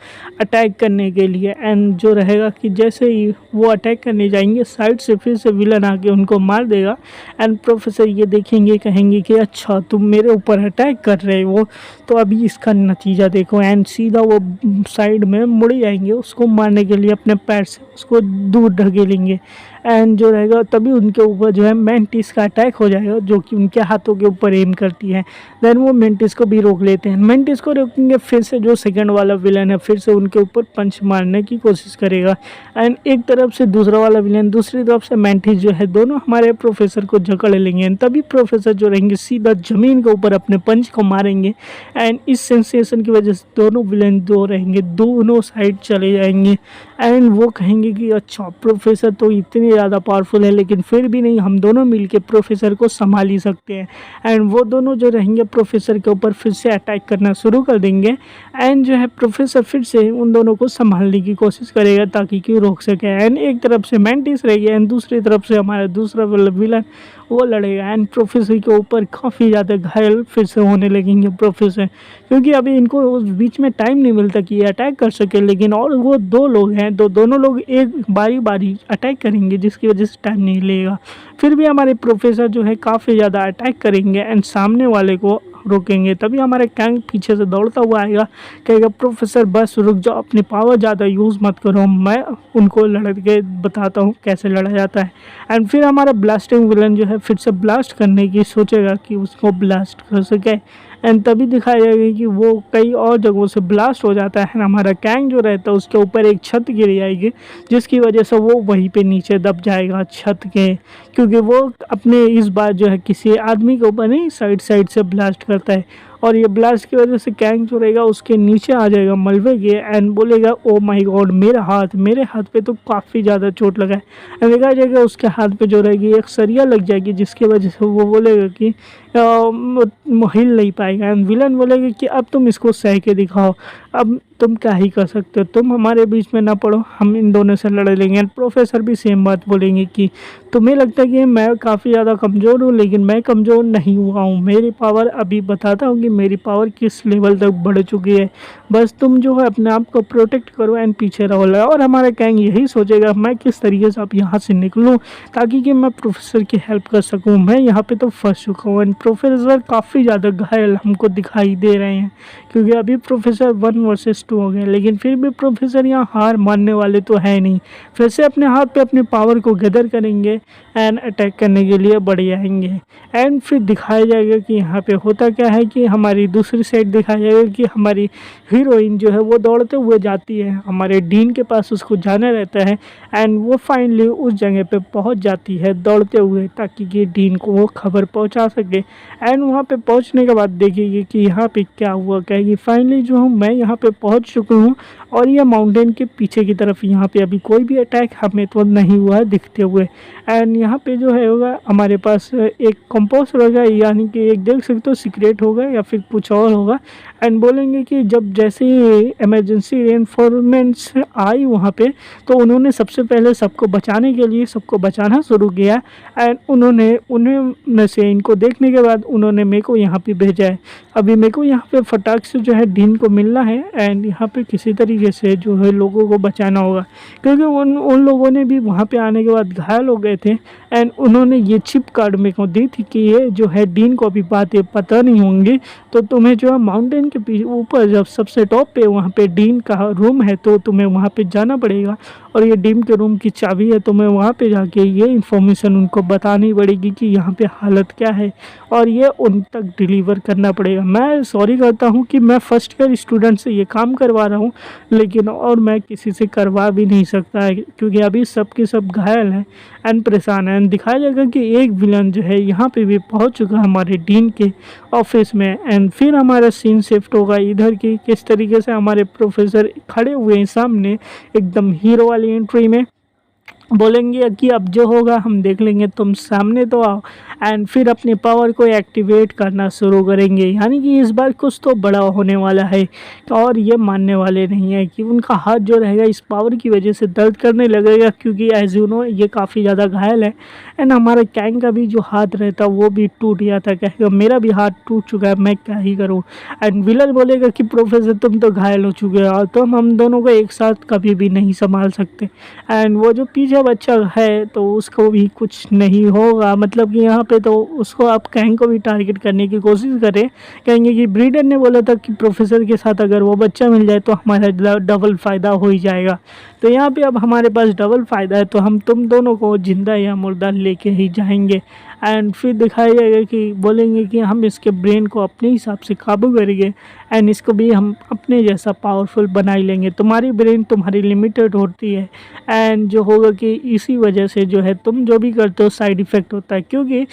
अटैक करने के लिए। एंड जो रहेगा कि जैसे ही वो अटैक करने जाएंगे साइड से फिर से विलन आके उनको मार देगा। एंड प्रोफेसर ये देखेंगे, कहेंगे कि अच्छा तुम मेरे ऊपर अटैक कर रहे हो, तो अभी इसका नतीजा देखो। एंड सीधा वो साइड में मुड़ जाएंगे उसको मारने के लिए, अपने पैर से उसको दूर ढकेलेंगे। एंड जो रहेगा तभी उनके ऊपर जो है मेंटिस का अटैक हो जाएगा, जो कि उनके हाथों के ऊपर एम करती है। देन वो मेंटिस को भी रोक लेते हैं। मेंटिस को रोकेंगे, फिर से जो सेकंड वाला विलन है फिर से उनके ऊपर पंच मारने की कोशिश करेगा। एंड एक तरफ से दूसरा वाला विलन, दूसरी तरफ से मेंटिस जो है, दोनों हमारे प्रोफेसर को जकड़ लेंगे। तभी प्रोफेसर जो रहेंगे सीधा ज़मीन के ऊपर अपने पंच को मारेंगे। एंड इस सेंसेशन की वजह से दोनों विलेन जो रहेंगे दोनों साइड चले जाएंगे। एंड वो कहेंगे कि अच्छा प्रोफेसर तो इतने ज़्यादा पावरफुल है, लेकिन फिर भी नहीं, हम दोनों मिलके प्रोफेसर को संभाल ही सकते हैं। एंड वो दोनों जो रहेंगे प्रोफेसर के ऊपर फिर से अटैक करना शुरू कर देंगे। एंड जो है प्रोफेसर फिर से उन दोनों को संभालने की कोशिश करेगा ताकि कि रोक सके। एंड एक तरफ से मेंटिस रहेगी एंड दूसरी तरफ से हमारा दूसरा विलन वो लड़ेगा। एंड प्रोफेसर के ऊपर काफ़ी ज़्यादा घायल फिर से होने लगेंगे प्रोफेसर, क्योंकि अभी इनको उस बीच में टाइम नहीं मिलता कि ये अटैक कर सके। लेकिन और वो दो लोग हैं, दोनों लोग एक बारी बारी अटैक करेंगे, जिसकी वजह से टाइम नहीं लगेगा। फिर भी हमारे प्रोफेसर जो है काफ़ी ज़्यादा अटैक करेंगे एंड सामने वाले को रोकेंगे। तभी हमारा कैंग पीछे से दौड़ता हुआ आएगा, कहेगा प्रोफेसर बस रुक जाओ, अपनी पावर ज़्यादा यूज़ मत करो, मैं उनको लड़ के बताता हूँ कैसे लड़ा जाता है। एंड फिर हमारा ब्लास्टिंग विलन जो है फिर से ब्लास्ट करने की सोचेगा कि उसको ब्लास्ट कर सके। एंड तभी दिखाया जाएगा कि वो कई और जगहों से ब्लास्ट हो जाता है। हमारा कैंग जो रहता है उसके ऊपर एक छत गिर जाएगी, जिसकी वजह से वो वहीं पे नीचे दब जाएगा छत के, क्योंकि वो अपने इस बार जो है किसी आदमी के ऊपर नहीं साइड साइड से ब्लास्ट करता है। और ये ब्लास्ट की वजह से कैंग जो रहेगा उसके नीचे आ जाएगा मलबे के एंड बोलेगा ओ माय गॉड, मेरे हाथ पे तो काफ़ी ज़्यादा चोट लगा है। एंड देखा जाएगा उसके हाथ पे जो रहेगी एक सरिया लग जाएगी, जिसकी वजह से वो बोलेगा कि हिल नहीं पाएगा। एंड विलन बोलेगा कि अब तुम इसको सह के दिखाओ, अब तुम क्या ही कर सकते हो, तुम हमारे बीच में ना पड़ो, हम इन दोनों से लड़ लेंगे। एंड प्रोफेसर भी सेम बात बोलेंगे कि तुम्हें लगता है कि मैं काफ़ी ज़्यादा कमज़ोर हूँ, लेकिन मैं कमज़ोर नहीं हुआ हूँ, मेरी पावर अभी बताता हूँ कि मेरी पावर किस लेवल तक बढ़ चुकी है, बस तुम जो है अपने आप को प्रोटेक्ट करो एंड पीछे रहो। और हमारा गैंग यही सोचेगा मैं किस तरीके से अब यहाँ से निकलूँ ताकि कि मैं प्रोफेसर की हेल्प कर सकूँ, मैं यहाँ पे तो फंस चुका हूँ। एंड प्रोफेसर काफ़ी ज़्यादा घायल हमको दिखाई दे रहे हैं, क्योंकि अभी प्रोफेसर 1 वर्सेस 2 हो गए, लेकिन फिर भी प्रोफेसर यहाँ हार मानने वाले तो है नहीं, फिर से अपने हाथ पे अपनी पावर को गदर करेंगे एंड अटैक करने के लिए बढ़ जाएंगे। एंड फिर दिखाया जाएगा कि यहाँ पे होता क्या है कि हमारी दूसरी साइड दिखाया जाएगा कि हमारी हीरोइन जो है वो दौड़ते हुए जाती है हमारे डीन के पास, उसको जाना रहता है। एंड वो फाइनली उस जगह पे पहुँच जाती है दौड़ते हुए, ताकि कि डीन को वो खबर पहुँचा सके। एंड वहाँ पे पहुँचने के बाद देखेगी कि यहाँ पे क्या हुआ, कहेगी फाइनली जो हूँ मैं यहाँ पे पहुँच चुकी हूँ, और ये माउंटेन के पीछे की तरफ यहाँ पे अभी कोई भी अटैक हमें तो नहीं हुआ है दिखते हुए। एंड यहाँ पे जो है होगा हमारे पास एक कंपोस्ट होगा, यानी कि एक देख सकते हो सीक्रेट होगा या फिर कुछ और होगा। एंड बोलेंगे कि जब जैसे ही इमरजेंसी रेनफोर्समेंट्स आई वहाँ पे, तो उन्होंने सबसे पहले सबको बचाने के लिए सबको बचाना शुरू किया। एंड उन्हें से इनको देखने के बाद उन्होंने मेरे को यहाँ पे भेजा है। अभी मेरे को यहाँ पे फटाक से जो है डीन को मिलना है एंड यहाँ पे किसी तरीके से जो है लोगों को बचाना होगा, क्योंकि उन लोगों ने भी वहाँ पे आने के बाद घायल हो गए थे। एंड उन्होंने ये चिप कार्ड मेरे को दी थी कि ये जो है डीन को अभी बातें पता नहीं होंगी, तो तुम्हें जो है माउंटेन के ऊपर जब सबसे टॉप पे वहाँ पे डीन का रूम है, तो तुम्हें वहाँ पे जाना पड़ेगा, और ये डीन के रूम की चाबी है, तुम्हें वहाँ पे जाके ये इन्फॉर्मेशन उनको बतानी पड़ेगी कि यहाँ पे हालत क्या है, और ये उन तक डिलीवर करना पड़ेगा। मैं सॉरी करता हूँ कि मैं फर्स्ट ईयर स्टूडेंट से ये काम करवा रहा हूँ, लेकिन और मैं किसी से करवा भी नहीं सकता है, क्योंकि अभी सब के सब घायल हैं एंड परेशान हैं। दिखाया जाएगा कि एक विलन जो है यहाँ पे भी पहुँच चुका है हमारे डीन के ऑफिस में। एंड फिर हमारा सीन शिफ्ट होगा इधर की, किस तरीके से हमारे प्रोफेसर खड़े हुए हैं सामने एकदम हीरो वाली एंट्री में, बोलेंगे कि अब जो होगा हम देख लेंगे, तुम सामने तो आओ। एंड फिर अपने पावर को एक्टिवेट करना शुरू करेंगे, यानी कि इस बार कुछ तो बड़ा होने वाला है। और ये मानने वाले नहीं है कि उनका हाथ जो रहेगा इस पावर की वजह से दर्द करने लगेगा, क्योंकि एज यू नो ये काफ़ी ज़्यादा घायल है। एंड हमारे कैंग का भी जो हाथ रहता वो भी टूट जाता, कहेगा मेरा भी हाथ टूट चुका है, मैं क्या ही करूँ। एंड विलन बोलेगा कि प्रोफेसर तुम तो घायल हो चुके हो, और तुम हम दोनों को एक साथ कभी भी नहीं संभाल सकते। एंड वो जो पीछे पीछे बच्चा है तो उसको भी कुछ नहीं होगा। मतलब कि यहाँ पे तो उसको आप कैंग को भी टारगेट करने की कोशिश करें। कहेंगे कि ब्रीडर ने बोला था कि प्रोफेसर के साथ अगर वो बच्चा मिल जाए तो हमारा डबल फ़ायदा हो ही जाएगा। तो यहाँ पे अब हमारे पास डबल फ़ायदा है, तो हम तुम दोनों को ज़िंदा या मुर्दा लेके ही जाएंगे। एंड फिर दिखाया जाएगा कि बोलेंगे कि हम इसके ब्रेन को अपने हिसाब से काबू करेंगे एंड इसको भी हम अपने जैसा पावरफुल बना ही लेंगे। तुम्हारी ब्रेन तुम्हारी लिमिटेड होती है एंड जो होगा कि इसी वजह से जो है तुम जो भी करते हो साइड इफ़ेक्ट होता है। क्योंकि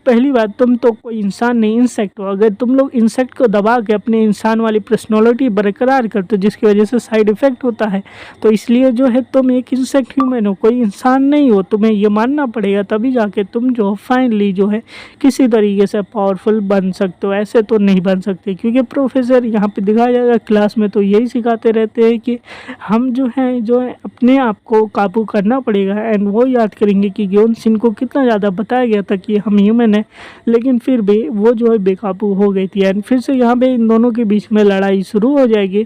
पहली बात, तुम तो कोई इंसान नहीं, इंसेक्ट हो। अगर तुम लोग इंसेक्ट को दबा के अपने इंसान वाली पर्सनैलिटी बरकरार करते हो जिसकी वजह से साइड इफ़ेक्ट होता है, तो इसलिए जो है तुम एक इंसेक्ट ह्यूमन हो, कोई इंसान नहीं हो। तुम्हें ये मानना पड़ेगा, तभी जाके तुम जो फाइनली जो है किसी तरीके से पावरफुल बन सकते हो। ऐसे तो नहीं बन सकते, क्योंकि प्रोफेसर यहाँ पे दिखाया जाएगा क्लास में तो यही सिखाते रहते हैं कि हम जो है अपने आप को काबू करना पड़ेगा। एंड वो याद करेंगे कि ग्योन सिन को कितना ज़्यादा बताया गया था कि हम ह्यूमन है, लेकिन फिर भी वो जो है बेकाबू हो गई थी। एंड फिर से यहाँ पे इन दोनों के बीच में लड़ाई शुरू हो जाएगी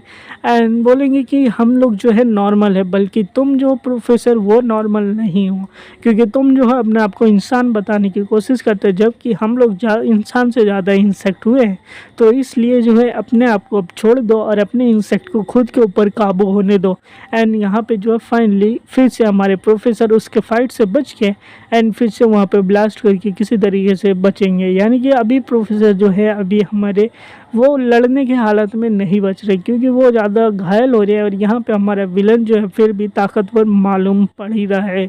एंड बोलेंगे कि हम लोग जो है नॉर्मल है, बल्कि तुम जो प्रोफेसर वो नॉर्मल नहीं हो, क्योंकि तुम जो है अपने आप को इंसान बताने की कोशिश करते हो, जबकि हम लोग इंसान से ज़्यादा इंसेक्ट हुए हैं। तो इसलिए जो है अपने आप को अब छोड़ दो और अपने इंसेक्ट को खुद के ऊपर काबू होने दो। एंड यहाँ पे जो है फाइनली फिर से हमारे प्रोफेसर उसके फाइट से बच के एंड फिर से वहाँ पे ब्लास्ट करके किसी तरीके से बचेंगे। यानी कि अभी प्रोफेसर जो है अभी हमारे वो लड़ने की हालत में नहीं बच रहे, क्योंकि वो ज़्यादा घायल हो रहे हैं। और यहाँ पे हमारा विलन जो है फिर भी ताकतवर मालूम पड़ ही रहा है।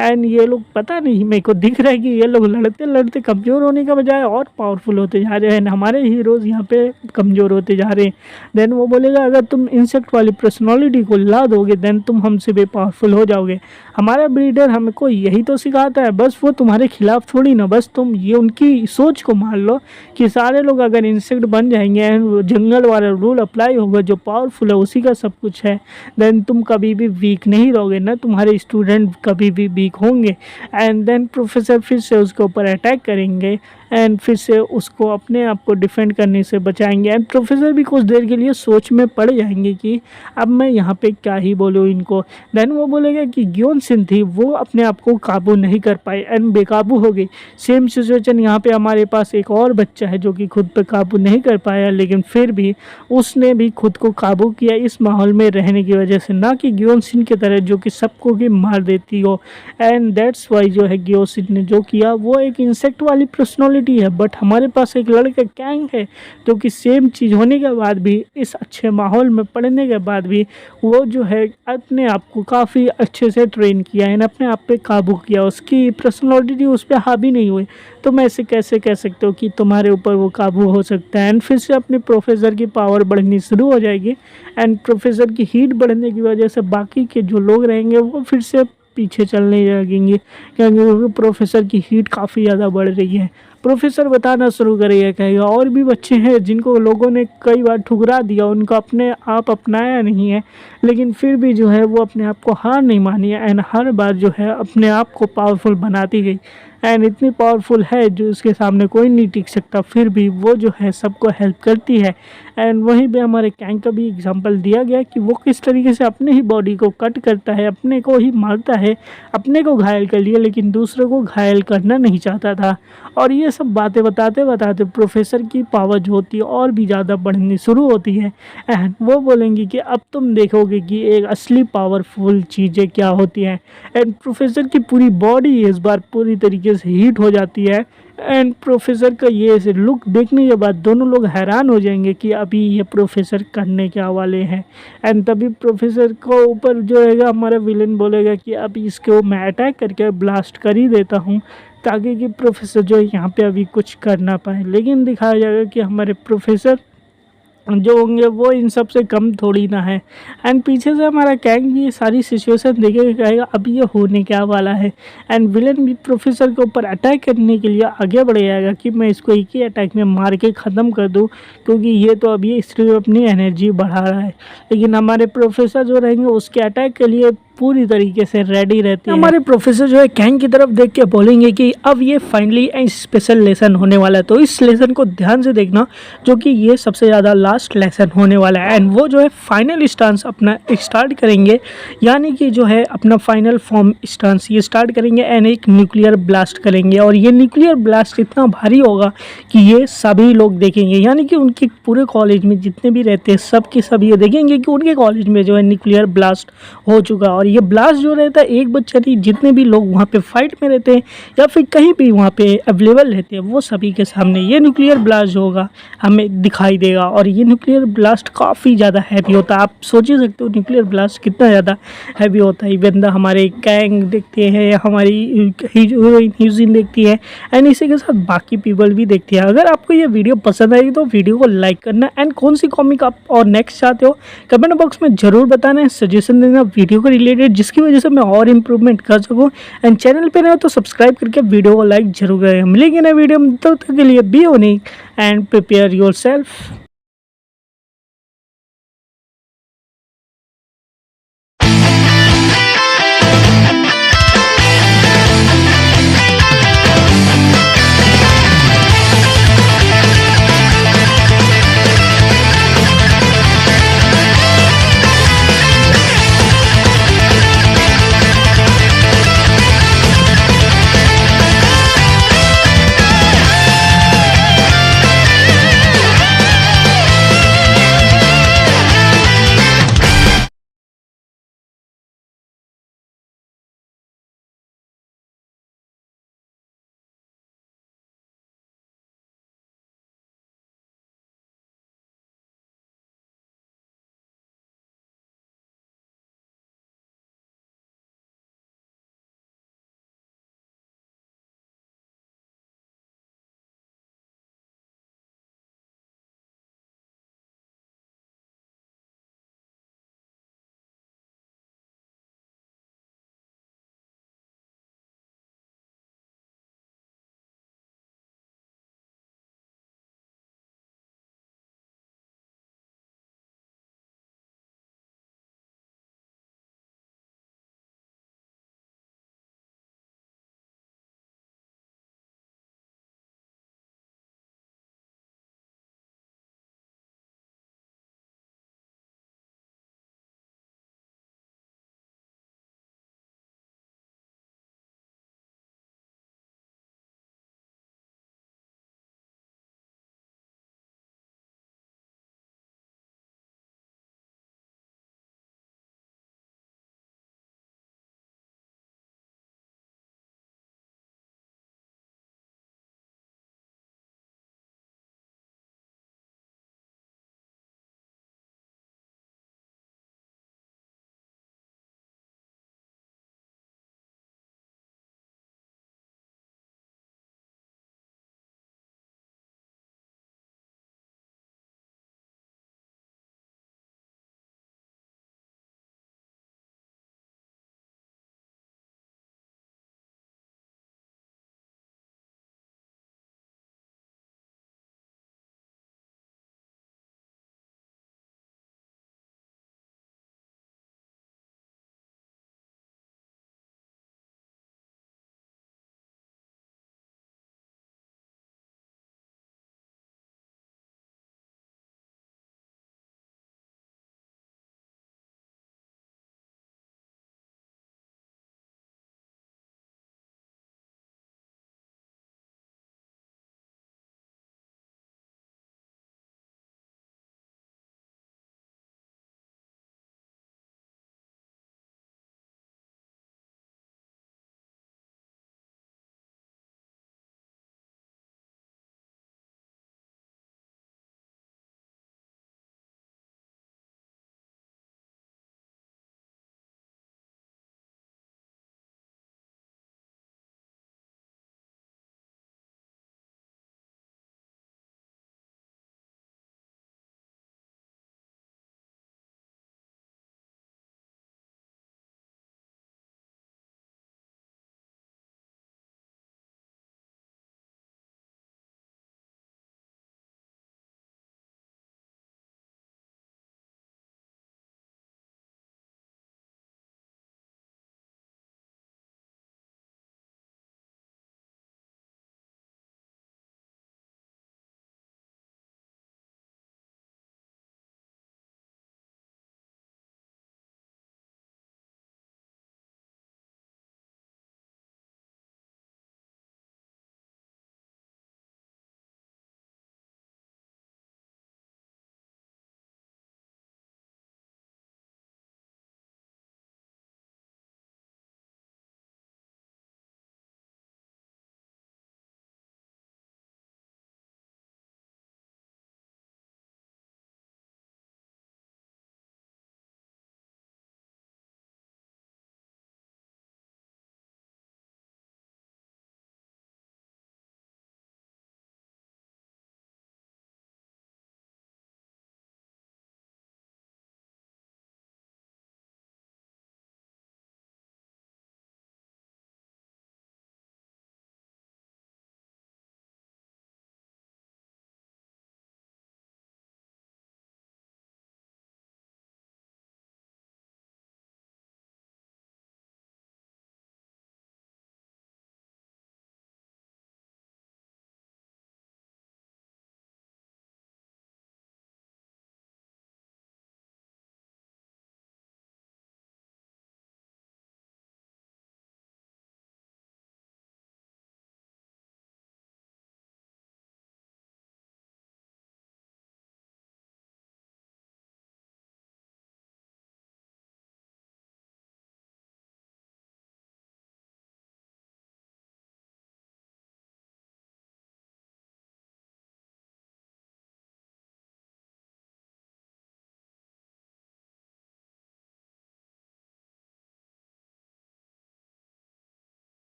एंड ये लोग पता नहीं, मेरे को दिख रहा है कि ये लोग लड़ते लड़ते कमज़ोर होने का बजाय और पावरफुल होते जा रहे हैं। हमारे हीरोज़ यहाँ पे कमज़ोर होते जा रहे हैं। देन वो बोलेगा अगर तुम इंसेक्ट वाली पर्सनैलिटी को ला दोगे देन तुम हमसे भी पावरफुल हो जाओगे। हमारा ब्रीडर हमको यही तो सिखाता है, बस वो तुम्हारे खिलाफ थोड़ी ना, बस तुम ये उनकी सोच को मान लो कि सारे लोग अगर इंसेक्ट बन जाएंगे एंड जंगल वाला रूल अप्लाई होगा, जो पावरफुल है उसी का सब कुछ है, देन तुम कभी भी वीक नहीं रहोगे ना, तुम्हारे स्टूडेंट कभी भी वीक होंगे। एंड देन प्रोफेसर फिर से उसके ऊपर अटैक करेंगे एंड फिर से उसको अपने आप को डिफेंड करने से बचाएंगे। एंड प्रोफेसर भी कुछ देर के लिए सोच में पड़ जाएंगे कि अब मैं यहाँ पे क्या ही बोलूँ इनको। देन वो बोलेगा कि ग्योन सिन थी वो अपने आप को काबू नहीं कर पाई एंड बेकाबू हो गई। सेम सिचुएशन यहाँ पे हमारे पास एक और बच्चा है जो कि खुद पे काबू नहीं कर पाया, लेकिन फिर भी उसने भी खुद को काबू किया इस माहौल में रहने की वजह से, ना कि ग्योन सिन की तरह जो कि सबको भी मार देती हो। एंड दैट्स वाई जो है ग्योन सिन ने जो किया वो एक इंसेक्ट वाली पर्सनैलिटी है, बट हमारे पास एक लड़का कैंग है जो कि सेम चीज़ होने के बाद भी, इस अच्छे माहौल में पढ़ने के बाद भी वो जो है अपने आप को काफ़ी अच्छे से ट्रेन किया है, अपने आप पे काबू किया, उसकी पर्सनैलिटी उस पर हावी नहीं हुई। तुम ऐसे कैसे कह सकते हो कि तुम्हारे ऊपर वो काबू हो सकता है। एंड फिर से अपने प्रोफेसर की पावर बढ़नी शुरू हो जाएगी एंड प्रोफेसर की हीट बढ़ने की वजह से बाकी के जो लोग रहेंगे वो फिर से पीछे चलने लगेंगे, क्योंकि प्रोफेसर की हीट काफ़ी ज़्यादा बढ़ रही है। प्रोफेसर बताना शुरू करेगा, कहेगा और भी बच्चे हैं जिनको लोगों ने कई बार ठुकरा दिया, उनको अपने आप अपनाया नहीं है, लेकिन फिर भी जो है वो अपने आप को हार नहीं मानी है एंड हर बार जो है अपने आप को पावरफुल बनाती गई। एंड इतनी पावरफुल है जो उसके सामने कोई नहीं टिक सकता, फिर भी वो जो है सबको हेल्प करती है। एंड वहीं पे हमारे कैंग का भी एग्जांपल दिया गया कि वो किस तरीके से अपने ही बॉडी को कट करता है, अपने को ही मारता है, अपने को घायल कर लिया लेकिन दूसरों को घायल करना नहीं चाहता था। और ये सब बातें बताते बताते प्रोफेसर की पावर जो होती है और भी ज़्यादा बढ़नी शुरू होती है एंड वो बोलेंगे कि अब तुम देखोगे कि एक असली पावरफुल चीज़ें क्या होती हैं। एंड प्रोफेसर की पूरी बॉडी इस बार पूरी तरीके से हीट हो जाती है एंड प्रोफेसर का ये लुक देखने के बाद दोनों लोग हैरान हो जाएंगे कि अभी ये प्रोफेसर करने क्या वाले हैं। एंड तभी प्रोफेसर को ऊपर जो है हमारा विलेन बोलेगा कि अभी इसको मैं अटैक करके ब्लास्ट कर ही देता हूँ, ताकि कि प्रोफेसर जो है यहाँ पे अभी कुछ कर ना पाए। लेकिन दिखाया जाएगा कि हमारे प्रोफेसर जो होंगे वो इन सब से कम थोड़ी ना है। एंड पीछे से हमारा कैंग भी ये सारी सिचुएशन देखेगा, कहेगा अब ये होने क्या वाला है। एंड विलन भी प्रोफेसर के ऊपर अटैक करने के लिए आगे बढ़ जाएगा कि मैं इसको एक ही अटैक में मार के ख़त्म कर दूं, क्योंकि ये तो अभी सिर्फ अपनी एनर्जी बढ़ा रहा है। लेकिन हमारे प्रोफेसर जो रहेंगे उसके अटैक के लिए पूरी तरीके से रेडी रहते हैं। हमारे प्रोफेसर जो है कैंग की तरफ देख के बोलेंगे कि अब ये फाइनली स्पेशल लेसन होने वाला है, तो इस लेसन को ध्यान से देखना, जो कि ये सबसे ज़्यादा लास्ट लेसन होने वाला है। एंड वो जो है फाइनल स्टांस अपना स्टार्ट करेंगे, यानी कि जो है अपना फाइनल फॉर्म स्टांस ये स्टार्ट करेंगे एंड एक न्यूक्लियर ब्लास्ट करेंगे। और ये न्यूक्लियर ब्लास्ट इतना भारी होगा कि ये सभी लोग देखेंगे, यानी कि उनके पूरे कॉलेज में जितने भी रहते हैं सब के सब ये देखेंगे कि उनके कॉलेज में जो है न्यूक्लियर ब्लास्ट हो चुका। और ये ब्लास्ट जो रहता है एक बच्चा नहीं, जितने भी लोग वहाँ पे फाइट में रहते हैं या फिर कहीं भी वहाँ पे अवेलेबल रहते हैं वो सभी के सामने ये न्यूक्लियर ब्लास्ट जो होगा हमें दिखाई देगा। और ये न्यूक्लियर ब्लास्ट काफ़ी ज़्यादा हैवी होता है, आप सोच ही सकते हो न्यूक्लियर ब्लास्ट कितना ज़्यादा हैवी होता है। इवन हमारे कैंग देखते हैं या हमारी हीरोइन ह्यूजिन देखती है एंड इसी के साथ बाकी पीपल भी देखती है। अगर आपको ये वीडियो पसंद आई तो वीडियो को लाइक करना एंड कौन सी कॉमिक आप और नेक्स्ट चाहते हो कमेंट बॉक्स में ज़रूर बताना, सजेशन देना वीडियो के रिलेटेड, जिसकी वजह से मैं और इम्प्रूवमेंट कर सकूँ। एंड चैनल पे नए हो तो सब्सक्राइब करके वीडियो को लाइक जरूर करें। मिलेंगे नए वीडियो में, तब तक के लिए be unique and prepare yourself.